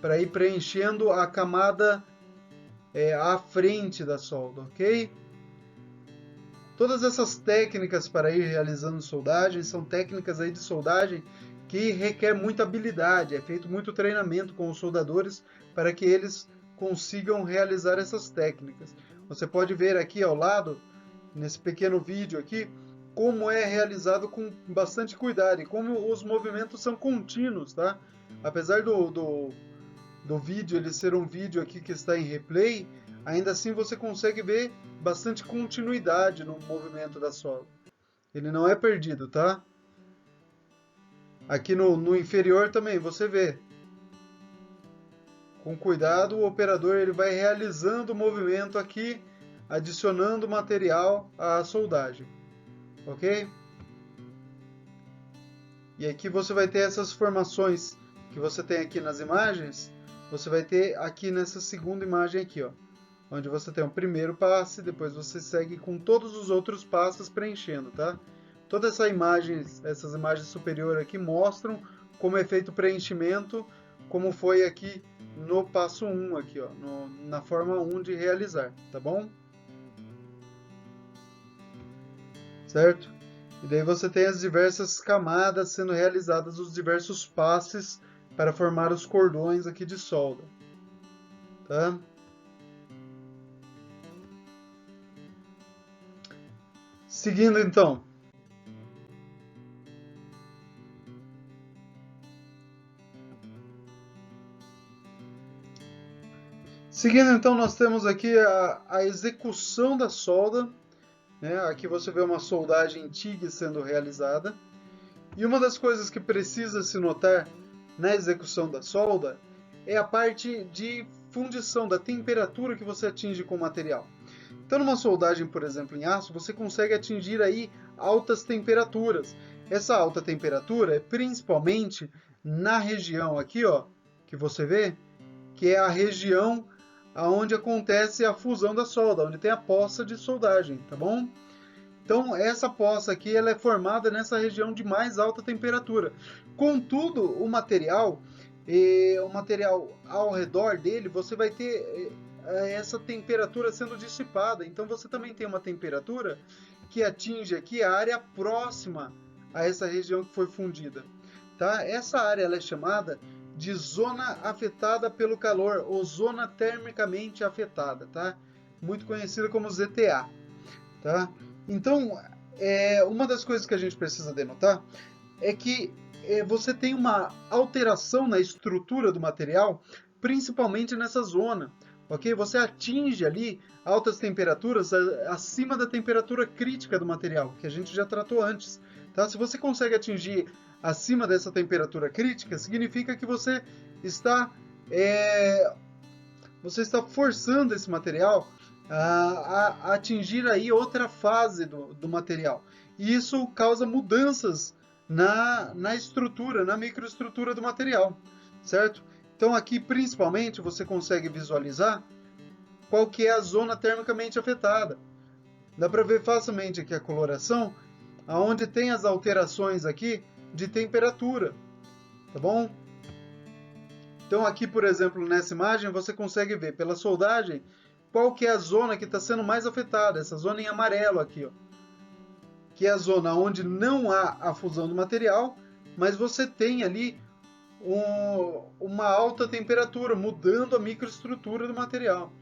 A: para ir preenchendo a camada à frente da solda, ok? Todas essas técnicas para ir realizando soldagem são técnicas aí de soldagem que requer muita habilidade, é feito muito treinamento com os soldadores para que eles consigam realizar essas técnicas. Você pode ver aqui ao lado, nesse pequeno vídeo aqui, como é realizado com bastante cuidado e como os movimentos são contínuos, tá? Apesar do vídeo ele ser um vídeo aqui que está em replay, ainda assim você consegue ver bastante continuidade no movimento da solda. Ele não é perdido, tá? Aqui no inferior também você vê. Com cuidado, o operador ele vai realizando o movimento aqui, adicionando material à soldagem, ok? E aqui você vai ter essas formações que você tem aqui nas imagens, você vai ter aqui nessa segunda imagem aqui, ó, onde você tem o primeiro passe, depois você segue com todos os outros passos preenchendo, tá? Todas essas imagens superiores aqui mostram como é feito o preenchimento, como foi aqui no passo 1, aqui, ó, na forma 1 de realizar, tá bom? Certo? E daí você tem as diversas camadas sendo realizadas, os diversos passes para formar os cordões aqui de solda, tá? Seguindo então. Seguindo então, nós temos aqui a execução da solda, né? Aqui você vê uma soldagem TIG sendo realizada. E uma das coisas que precisa se notar na execução da solda é a parte de fundição, da temperatura que você atinge com o material. Então, numa soldagem, por exemplo, em aço, você consegue atingir aí altas temperaturas. Essa alta temperatura é principalmente na região aqui, ó, que você vê, que é a região onde acontece a fusão da solda, onde tem a poça de soldagem, tá bom? Então, essa poça aqui ela é formada nessa região de mais alta temperatura. Contudo, o material ao redor dele, você vai ter essa temperatura sendo dissipada. Então, você também tem uma temperatura que atinge aqui a área próxima a essa região que foi fundida. Tá? Essa área ela é chamada de zona afetada pelo calor, ou zona termicamente afetada, tá? Muito conhecida como ZTA. Tá? Então, uma das coisas que a gente precisa denotar é que você tem uma alteração na estrutura do material, principalmente nessa zona. Ok? Você atinge ali altas temperaturas acima da temperatura crítica do material, que a gente já tratou antes. Tá? Se você consegue atingir acima dessa temperatura crítica, significa que você está você está forçando esse material a atingir aí outra fase do material. E isso causa mudanças na estrutura, na microestrutura do material, certo? Então aqui principalmente você consegue visualizar qual que é a zona termicamente afetada. Dá para ver facilmente aqui a coloração, aonde tem as alterações aqui de temperatura, tá bom? Então aqui, por exemplo, nessa imagem, você consegue ver pela soldagem qual que é a zona que está sendo mais afetada, essa zona em amarelo aqui, ó, que é a zona onde não há a fusão do material, mas você tem ali uma alta temperatura, mudando a microestrutura do material.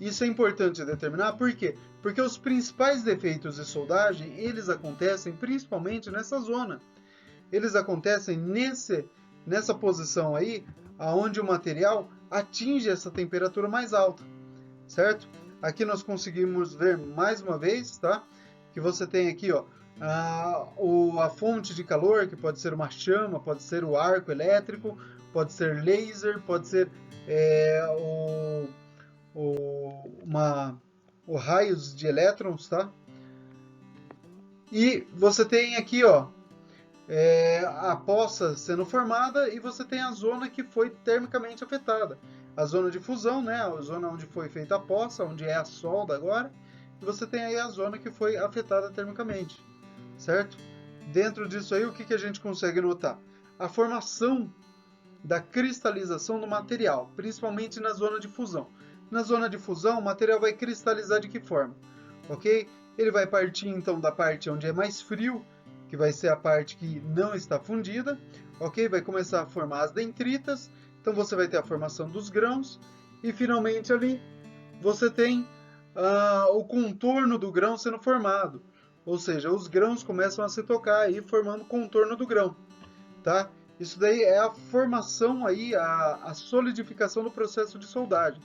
A: Isso é importante determinar, por quê? Porque os principais defeitos de soldagem, eles acontecem principalmente nessa zona. Eles acontecem nessa posição aí, aonde o material atinge essa temperatura mais alta, certo? Aqui nós conseguimos ver mais uma vez, tá? Que você tem aqui, ó, a fonte de calor, que pode ser uma chama, pode ser o arco elétrico, pode ser laser, pode ser o raios de elétrons, tá? E você tem aqui, ó, a poça sendo formada e você tem a zona que foi termicamente afetada. A zona de fusão, né, a zona onde foi feita a poça, onde é a solda agora, e você tem aí a zona que foi afetada termicamente, certo? Dentro disso aí, o que a gente consegue notar? A formação da cristalização do material, principalmente na zona de fusão. Na zona de fusão, o material vai cristalizar de que forma? Ok? Ele vai partir então da parte onde é mais frio, que vai ser a parte que não está fundida, ok? Vai começar a formar as dendritas, então você vai ter a formação dos grãos, e finalmente ali você tem o contorno do grão sendo formado, ou seja, os grãos começam a se tocar aí, formando o contorno do grão, tá? Isso daí é a formação aí, a solidificação do processo de soldagem.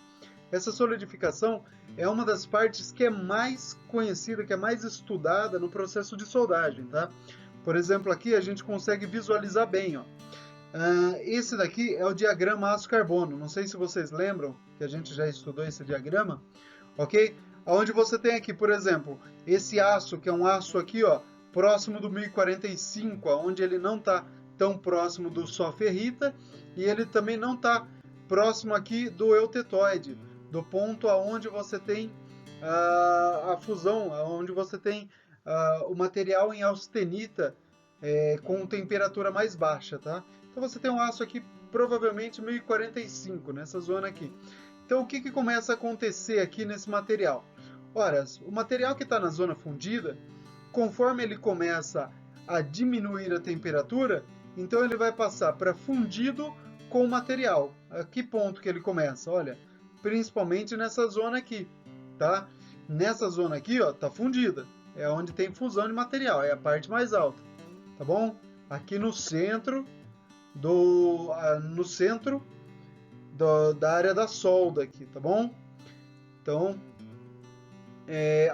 A: Essa solidificação é uma das partes que é mais conhecida, que é mais estudada no processo de soldagem, tá? Por exemplo, aqui a gente consegue visualizar bem, ó. Esse daqui é o diagrama aço-carbono. Não sei se vocês lembram que a gente já estudou esse diagrama, ok? Onde você tem aqui, por exemplo, esse aço, que é um aço aqui, ó, próximo do 1045, onde ele não está tão próximo do só ferrita, e ele também não está próximo aqui do eutetoide, do ponto aonde você tem a fusão, onde você tem o material em austenita com temperatura mais baixa, tá? Então você tem um aço aqui provavelmente 1045 nessa zona aqui. Então o que começa a acontecer aqui nesse material? Ora, o material que está na zona fundida, conforme ele começa a diminuir a temperatura, então ele vai passar para fundido com o material. A que ponto que ele começa? Olha, principalmente nessa zona aqui, tá? Nessa zona aqui, ó, tá fundida. É onde tem fusão de material, é a parte mais alta, tá bom? Aqui no centro da área da solda aqui, tá bom? Então,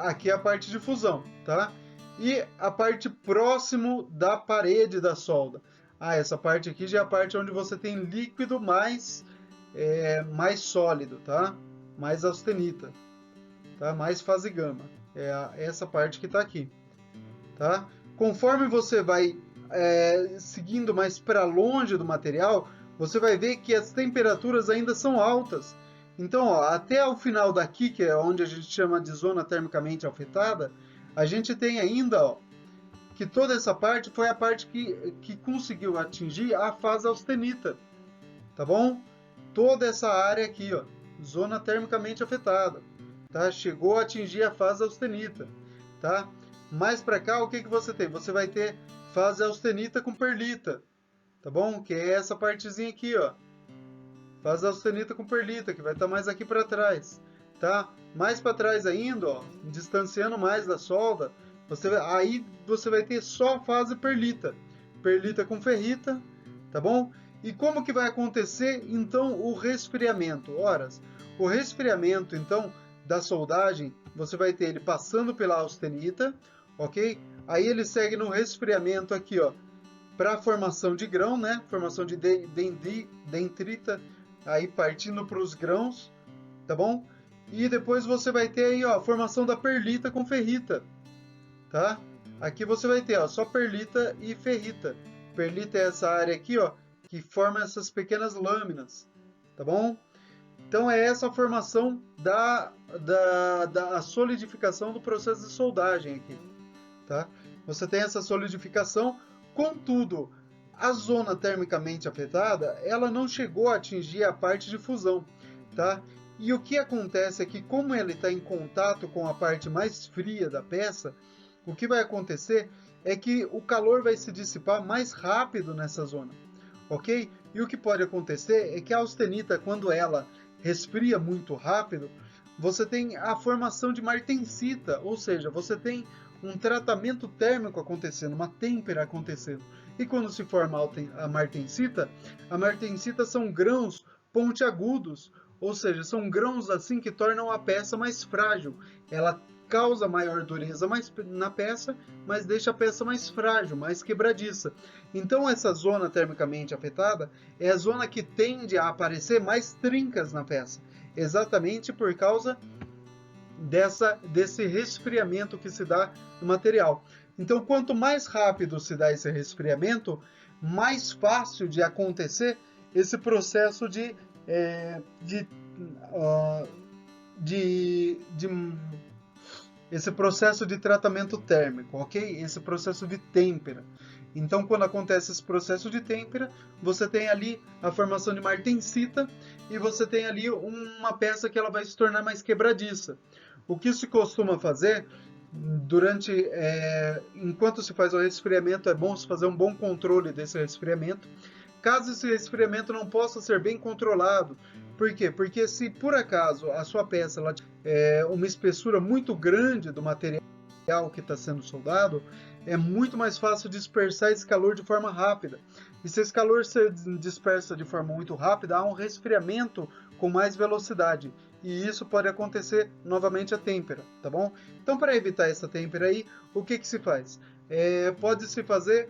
A: aqui é a parte de fusão, tá? E a parte próximo da parede da solda. Essa parte aqui já é a parte onde você tem líquido mais sólido, tá? Mais austenita, tá? Mais fase gama. É essa parte que está aqui, tá? Conforme você vai seguindo mais para longe do material, você vai ver que as temperaturas ainda são altas. Então, ó, até o final daqui, que é onde a gente chama de zona termicamente afetada, a gente tem ainda, ó, que toda essa parte foi a parte que conseguiu atingir a fase austenita, tá bom? Toda essa área aqui, ó, zona termicamente afetada, tá? Chegou a atingir a fase austenita, tá? Mais para cá, o que você tem? Você vai ter fase austenita com perlita, tá bom? Que é essa partezinha aqui, ó. Fase austenita com perlita, que vai estar mais aqui para trás, tá? Mais para trás ainda, ó, distanciando mais da solda, aí você vai ter só a fase perlita, perlita com ferrita, tá bom? E como que vai acontecer então o resfriamento? Horas, o resfriamento então da soldagem, você vai ter ele passando pela austenita, ok? Aí ele segue no resfriamento aqui, ó, para a formação de grão, né? Formação de dendrita aí partindo para os grãos, tá bom? E depois você vai ter aí, ó, a formação da perlita com ferrita, tá? Aqui você vai ter, ó, só perlita e ferrita. Perlita é essa área aqui, ó, que forma essas pequenas lâminas, tá bom? Então é essa a formação da solidificação do processo de soldagem aqui, tá? Você tem essa solidificação, contudo, a zona termicamente afetada, ela não chegou a atingir a parte de fusão, tá? E o que acontece é que, como ele está em contato com a parte mais fria da peça, o que vai acontecer é que o calor vai se dissipar mais rápido nessa zona, ok? E o que pode acontecer é que a austenita, quando ela resfria muito rápido, você tem a formação de martensita, ou seja, você tem um tratamento térmico acontecendo, uma têmpera acontecendo. E quando se forma a martensita são grãos pontiagudos, ou seja, são grãos assim que tornam a peça mais frágil. Ela causa maior dureza na peça, mas deixa a peça mais frágil, mais quebradiça. Então essa zona termicamente afetada é a zona que tende a aparecer mais trincas na peça, exatamente por causa desse resfriamento que se dá no material. Então, quanto mais rápido se dá esse resfriamento, mais fácil de acontecer esse processo esse processo de tratamento térmico, ok? Esse processo de têmpera. Então, quando acontece esse processo de têmpera, você tem ali a formação de martensita e você tem ali uma peça que ela vai se tornar mais quebradiça. O que se costuma fazer enquanto se faz o resfriamento, é bom se fazer um bom controle desse resfriamento. Caso esse resfriamento não possa ser bem controlado, por quê? Porque se por acaso a sua peça uma espessura muito grande do material que está sendo soldado, é muito mais fácil dispersar esse calor de forma rápida. E se esse calor se dispersa de forma muito rápida, há um resfriamento com mais velocidade. E isso pode acontecer novamente a têmpera, tá bom? Então, para evitar essa têmpera aí, o que se faz? Pode-se fazer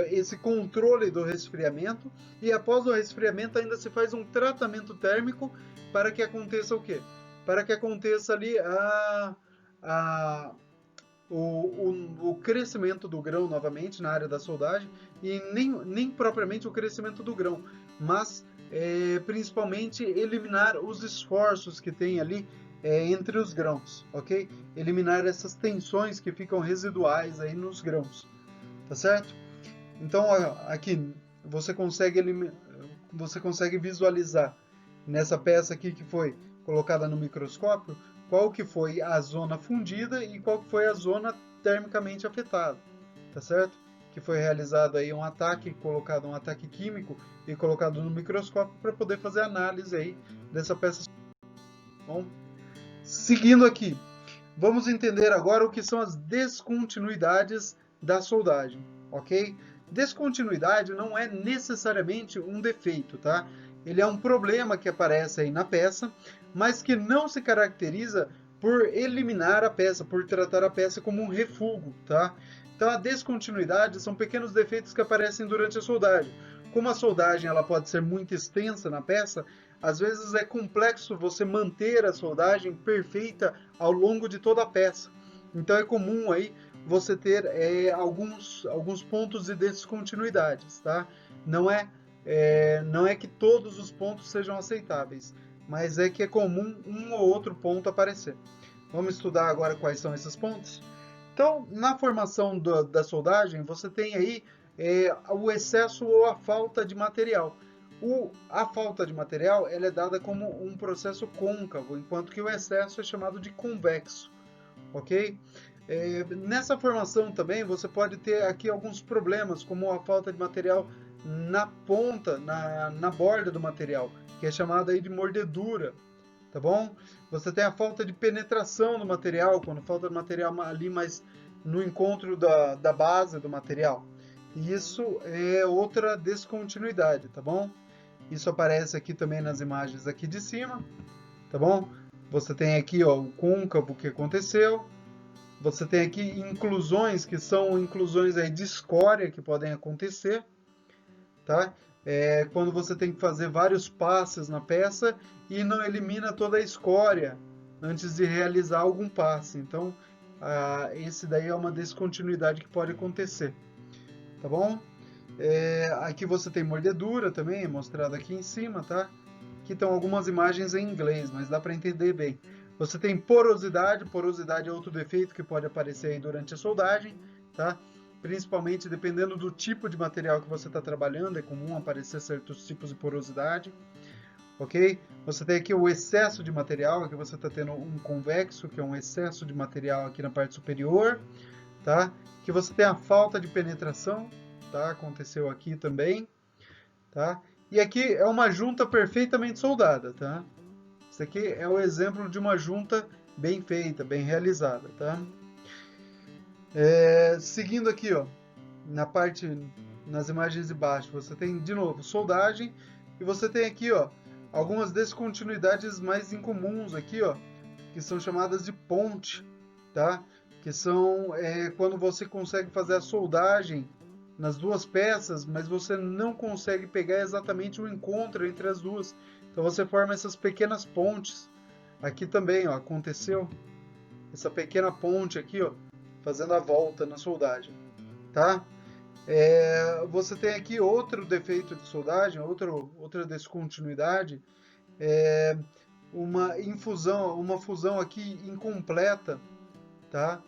A: esse controle do resfriamento e após o resfriamento ainda se faz um tratamento térmico para que aconteça o quê? Para que aconteça ali o crescimento do grão novamente na área da soldagem e nem propriamente o crescimento do grão, mas principalmente eliminar os esforços que tem ali entre os grãos, ok? Eliminar essas tensões que ficam residuais aí nos grãos, tá certo? Então aqui você consegue visualizar nessa peça aqui que foi colocada no microscópio qual que foi a zona fundida e qual que foi a zona termicamente afetada, tá certo? Que foi realizado aí um ataque químico e colocado no microscópio para poder fazer análise aí dessa peça. Bom, seguindo aqui, vamos entender agora o que são as descontinuidades da soldagem, ok? Descontinuidade não é necessariamente um defeito, tá? Ele é um problema que aparece aí na peça, mas que não se caracteriza por eliminar a peça, por tratar a peça como um refúgio, tá? Então a descontinuidade são pequenos defeitos que aparecem durante a soldagem. Como a soldagem ela pode ser muito extensa na peça, às vezes é complexo você manter a soldagem perfeita ao longo de toda a peça. Então é comum aí você ter alguns pontos de descontinuidades, tá? Não é que todos os pontos sejam aceitáveis, mas é que é comum um ou outro ponto aparecer. Vamos estudar agora quais são esses pontos? Então, na formação da soldagem, você tem aí o excesso ou a falta de material. A falta de material ela é dada como um processo côncavo, enquanto que o excesso é chamado de convexo, ok? Nessa formação também você pode ter aqui alguns problemas, como a falta de material na ponta, na borda do material, que é chamada aí de mordedura, tá bom? Você tem a falta de penetração do material, quando falta de material ali mais no encontro da base do material. E isso é outra descontinuidade, tá bom? Isso aparece aqui também nas imagens aqui de cima, tá bom? Você tem aqui ó, o côncavo que aconteceu. Você tem aqui inclusões que são inclusões aí de escória que podem acontecer, tá? quando você tem que fazer vários passes na peça e não elimina toda a escória antes de realizar algum passe. Então, esse daí é uma descontinuidade que pode acontecer, tá bom? Aqui você tem mordedura também, mostrado aqui em cima, tá? Aqui estão algumas imagens em inglês, mas dá para entender bem. Você tem porosidade, porosidade é outro defeito que pode aparecer aí durante a soldagem, tá? Principalmente dependendo do tipo de material que você está trabalhando, é comum aparecer certos tipos de porosidade, ok? Você tem aqui o excesso de material, aqui você está tendo um convexo, que é um excesso de material aqui na parte superior, tá? Que você tem a falta de penetração, tá? Aconteceu aqui também, tá? E aqui é uma junta perfeitamente soldada, tá? Isso aqui é o exemplo de uma junta bem feita, bem realizada, tá? Seguindo aqui, ó, nas imagens de baixo, você tem de novo soldagem e você tem aqui, ó, algumas descontinuidades mais incomuns aqui, ó, que são chamadas de ponte, tá? Que são quando você consegue fazer a soldagem nas duas peças, mas você não consegue pegar exatamente o encontro entre as duas. Então você forma essas pequenas pontes. Aqui também, ó, aconteceu essa pequena ponte aqui, ó, fazendo a volta na soldagem, tá? Você tem aqui outro defeito de soldagem, outra descontinuidade, uma fusão aqui incompleta, tá?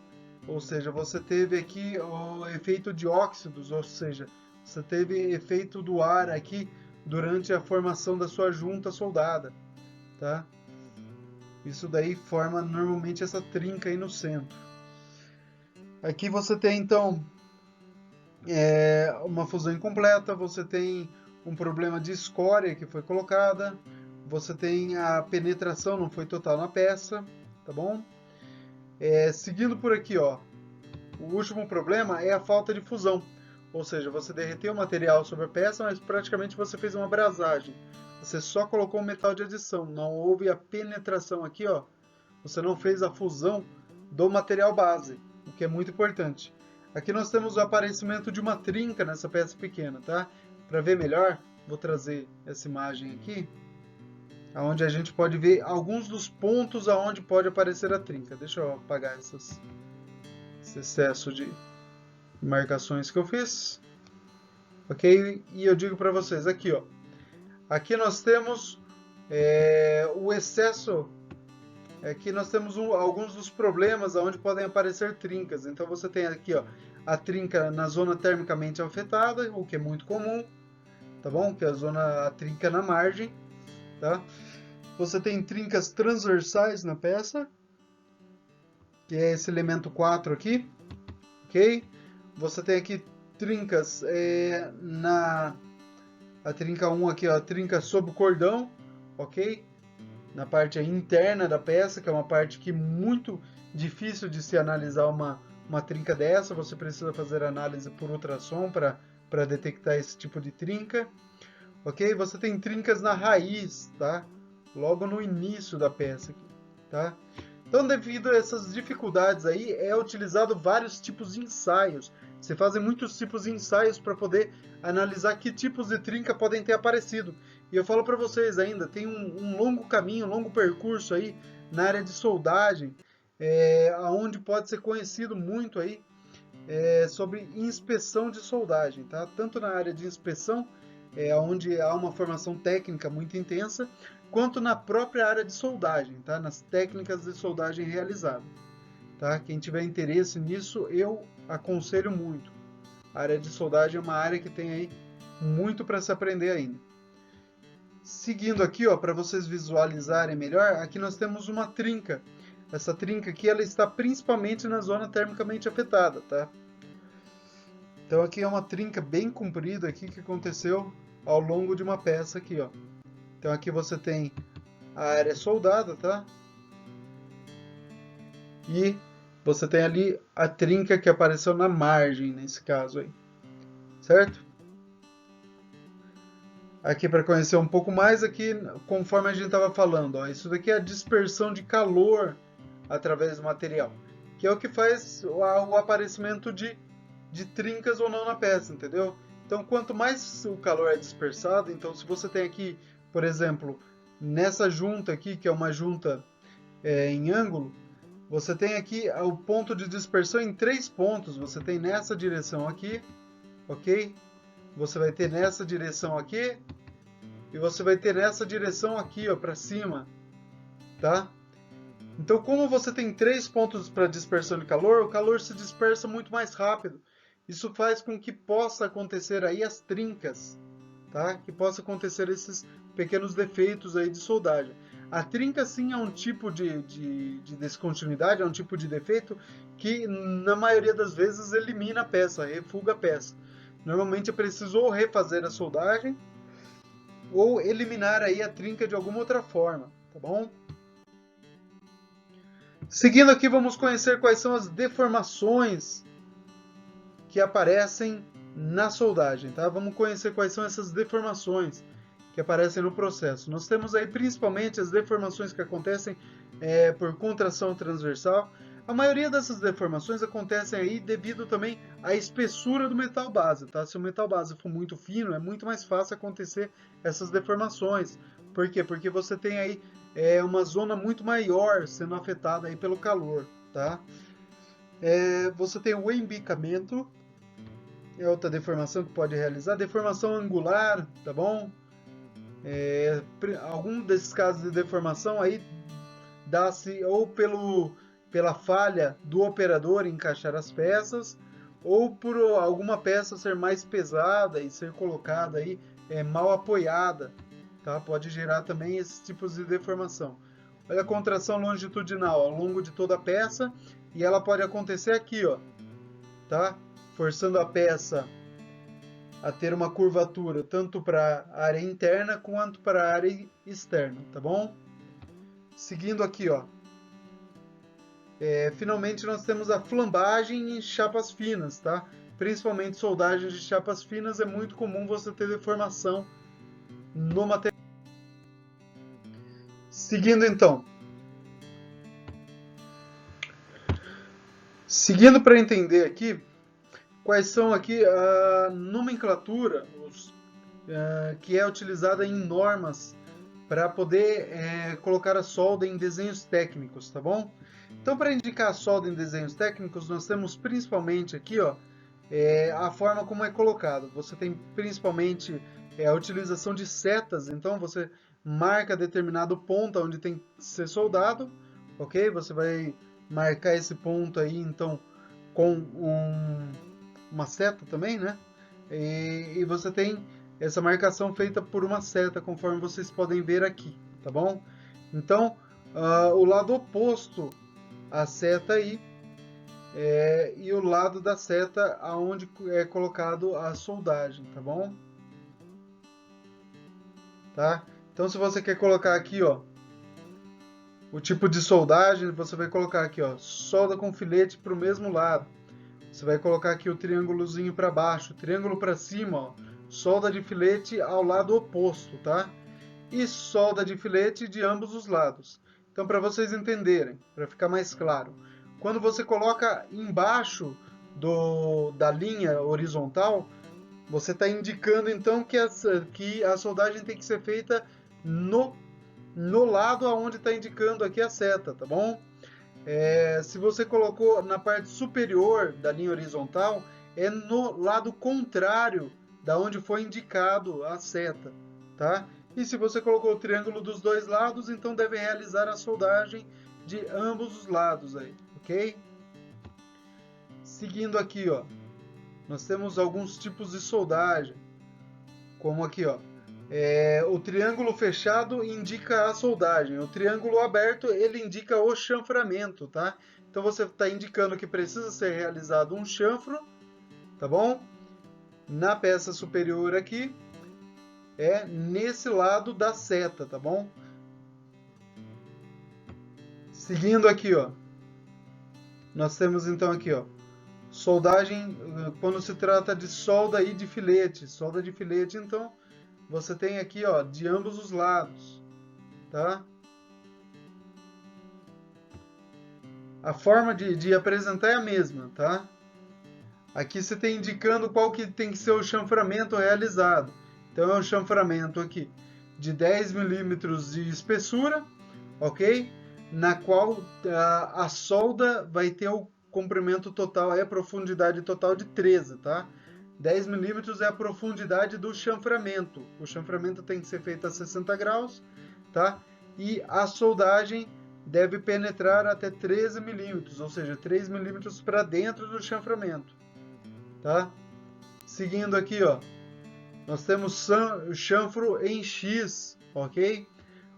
A: Ou seja, você teve aqui o efeito de óxidos, ou seja, você teve efeito do ar aqui durante a formação da sua junta soldada, tá? Isso daí forma normalmente essa trinca aí no centro. Aqui você tem então uma fusão incompleta, você tem um problema de escória que foi colocada, você tem a penetração não foi total na peça, tá bom? Seguindo por aqui, ó, o último problema é a falta de fusão, ou seja, você derreteu o material sobre a peça, mas praticamente você fez uma abrasagem. Você só colocou o metal de adição, não houve a penetração aqui, ó. Você não fez a fusão do material base, o que é muito importante. Aqui nós temos o aparecimento de uma trinca nessa peça pequena, tá? Para ver melhor, vou trazer essa imagem aqui, onde a gente pode ver alguns dos pontos aonde pode aparecer a trinca. Deixa eu apagar esse excesso de marcações que eu fiz. Ok? E eu digo para vocês aqui, ó. Aqui nós temos o excesso. Aqui nós temos alguns dos problemas onde podem aparecer trincas. Então você tem aqui, ó, a trinca na zona termicamente afetada, o que é muito comum, tá bom? Que é a trinca na margem, tá? Você tem trincas transversais na peça, que é esse elemento 4 aqui, ok? Você tem aqui trincas a trinca 1 aqui, ó, a trinca sob o cordão, ok? Na parte interna da peça, que é uma parte que é muito difícil de se analisar uma trinca dessa, você precisa fazer análise por ultrassom para detectar esse tipo de trinca, ok? Você tem trincas na raiz, tá? Logo no início da peça aqui, tá? Então, devido a essas dificuldades aí, é utilizado vários tipos de ensaios. Você faz muitos tipos de ensaios para poder analisar que tipos de trinca podem ter aparecido. E eu falo para vocês ainda, tem um longo caminho, um longo percurso aí na área de soldagem, onde pode ser conhecido muito aí sobre inspeção de soldagem, tá? Tanto na área de inspeção, onde há uma formação técnica muito intensa, quanto na própria área de soldagem, tá? Nas técnicas de soldagem realizada, tá? Quem tiver interesse nisso, eu aconselho muito. A área de soldagem é uma área que tem aí muito para se aprender ainda. Seguindo aqui, ó, para vocês visualizarem melhor, aqui nós temos uma trinca. Essa trinca aqui, ela está principalmente na zona termicamente afetada, tá? Então aqui é uma trinca bem comprida aqui que aconteceu ao longo de uma peça aqui, ó. Então aqui você tem a área soldada, tá? E você tem ali a trinca que apareceu na margem, nesse caso aí, certo? Aqui para conhecer um pouco mais, aqui conforme a gente estava falando, ó, isso daqui é a dispersão de calor através do material, que é o que faz o aparecimento de trincas ou não na peça, entendeu? Então, quanto mais o calor é dispersado, então se você tem aqui, por exemplo, nessa junta aqui, que é uma junta em ângulo, você tem aqui o ponto de dispersão em 3 pontos. Você tem nessa direção aqui, ok? Você vai ter nessa direção aqui e você vai ter nessa direção aqui, ó, para cima, tá? Então, como você tem 3 pontos para dispersão de calor, o calor se dispersa muito mais rápido. Isso faz com que possa acontecer aí as trincas, tá? Que possa acontecer esses pequenos defeitos aí de soldagem. A trinca sim é um tipo de descontinuidade, é um tipo de defeito que na maioria das vezes elimina a peça, refuga a peça. Normalmente é preciso ou refazer a soldagem ou eliminar aí a trinca de alguma outra forma, tá bom? Seguindo aqui, vamos conhecer quais são as deformações que aparecem na soldagem, tá? Vamos conhecer quais são essas deformações que aparecem no processo. Nós temos aí principalmente as deformações que acontecem por contração transversal. A maioria dessas deformações acontecem aí devido também à espessura do metal base, tá? Se o metal base for muito fino, é muito mais fácil acontecer essas deformações. Por quê? Porque você tem aí uma zona muito maior sendo afetada aí pelo calor, tá? Você tem o embicamento, é outra deformação que pode realizar. Deformação angular, tá bom? Algum desses casos de deformação aí dá-se ou pela falha do operador em encaixar as peças, ou por alguma peça ser mais pesada e ser colocada aí mal apoiada, tá? Pode gerar também esses tipos de deformação. Olha a contração longitudinal ao longo de toda a peça e ela pode acontecer aqui, ó, tá? Forçando a peça a ter uma curvatura tanto para a área interna quanto para a área externa, tá bom? Seguindo aqui, ó. Finalmente nós temos a flambagem em chapas finas, tá? Principalmente soldagens de chapas finas, é muito comum você ter deformação no material. Seguindo então. Seguindo para entender aqui, quais são aqui a nomenclatura que é utilizada em normas para poder colocar a solda em desenhos técnicos, tá bom? Então, para indicar a solda em desenhos técnicos, nós temos principalmente aqui, ó, a forma como é colocado. Você tem principalmente a utilização de setas, então você marca determinado ponto onde tem que ser soldado, ok? Você vai marcar esse ponto aí, então, com uma seta também, né? E você tem essa marcação feita por uma seta, conforme vocês podem ver aqui, tá bom? Então, o lado oposto à seta aí e o lado da seta aonde é colocado a soldagem, tá bom? Tá? Então, se você quer colocar aqui, ó, o tipo de soldagem, você vai colocar aqui, ó, solda com filete para o mesmo lado. Você vai colocar aqui o triângulozinho para baixo, o triângulo para cima, ó, solda de filete ao lado oposto, tá? E solda de filete de ambos os lados. Então, para vocês entenderem, para ficar mais claro, quando você coloca embaixo da linha horizontal, você está indicando então que a soldagem tem que ser feita no lado aonde está indicando aqui a seta, tá bom? Se você colocou na parte superior da linha horizontal, é no lado contrário da onde foi indicado a seta, tá? E se você colocou o triângulo dos dois lados, então deve realizar a soldagem de ambos os lados aí, ok? Seguindo aqui, ó, nós temos alguns tipos de soldagem, como aqui, ó. O triângulo fechado indica a soldagem, o triângulo aberto ele indica o chanframento, tá? Então você está indicando que precisa ser realizado um chanfro, tá bom? Na peça superior aqui, nesse lado da seta, tá bom? Seguindo aqui, ó, nós temos então aqui, ó, soldagem quando se trata de solda e de filete. Solda de filete, então, você tem aqui, ó, de ambos os lados, tá? A forma de apresentar é a mesma, tá? Aqui você tem indicando qual que tem que ser o chanframento realizado. Então é um chanframento aqui de 10 milímetros de espessura, ok? Na qual a solda vai ter o comprimento total, a profundidade total de 13, tá? 10 milímetros é a profundidade do chanframento. O chanframento tem que ser feito a 60 graus, tá? E a soldagem deve penetrar até 13 milímetros, ou seja, 3 milímetros para dentro do chanframento, tá? Seguindo aqui, ó, nós temos chanfro em X, ok?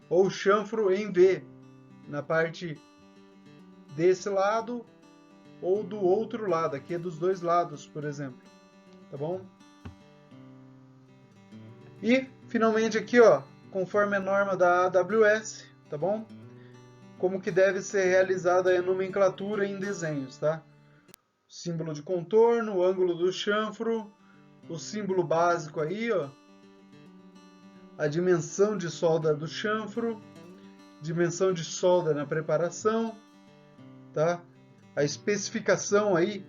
A: Ou chanfro em V, na parte desse lado ou do outro lado, aqui é dos dois lados, por exemplo, tá bom? E, finalmente aqui, ó, conforme a norma da AWS, tá bom? Como que deve ser realizada a nomenclatura em desenhos, tá? Símbolo de contorno, o ângulo do chanfro, o símbolo básico aí, ó, a dimensão de solda do chanfro, dimensão de solda na preparação, tá? A especificação aí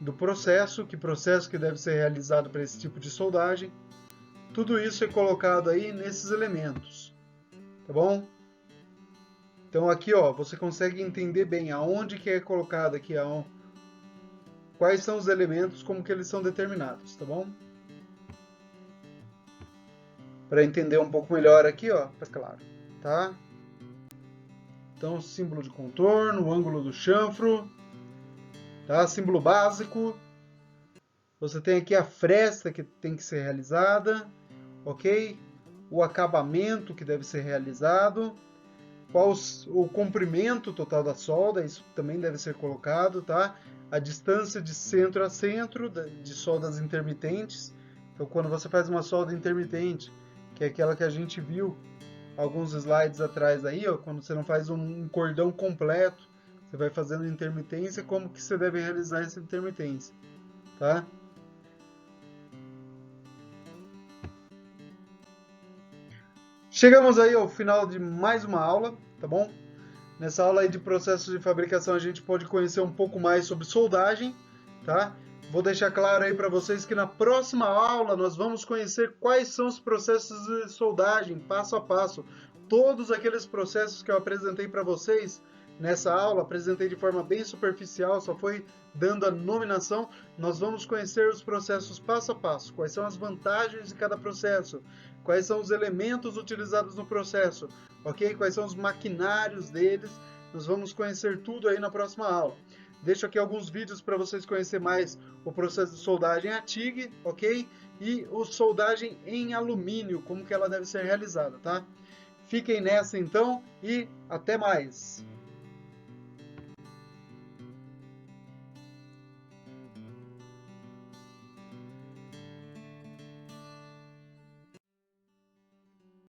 A: do processo, que processo que deve ser realizado para esse tipo de soldagem. Tudo isso é colocado aí nesses elementos, tá bom? Então aqui, ó, você consegue entender bem aonde que é colocado aqui, quais são os elementos, como que eles são determinados, tá bom? Para entender um pouco melhor aqui, ó, tá claro, tá? Então, símbolo de contorno, o ângulo do chanfro, tá? Símbolo básico. Você tem aqui a fresta que tem que ser realizada, ok? O acabamento que deve ser realizado, qual o comprimento total da solda, isso também deve ser colocado, tá? A distância de centro a centro de soldas intermitentes. Então, quando você faz uma solda intermitente, que é aquela que a gente viu alguns slides atrás aí, ó, quando você não faz um cordão completo, você vai fazendo intermitência, como que você deve realizar essa intermitência, tá? Chegamos aí ao final de mais uma aula, tá bom? Nessa aula aí de processos de fabricação a gente pode conhecer um pouco mais sobre soldagem, tá? Vou deixar claro aí para vocês que na próxima aula nós vamos conhecer quais são os processos de soldagem, passo a passo. Todos aqueles processos que eu apresentei para vocês nessa aula, apresentei de forma bem superficial, só foi dando a nominação. Nós vamos conhecer os processos passo a passo, quais são as vantagens de cada processo, quais são os elementos utilizados no processo, ok? Quais são os maquinários deles, nós vamos conhecer tudo aí na próxima aula. Deixo aqui alguns vídeos para vocês conhecerem mais o processo de soldagem a TIG, ok? E o soldagem em alumínio, como que ela deve ser realizada, tá? Fiquem nessa então e até mais!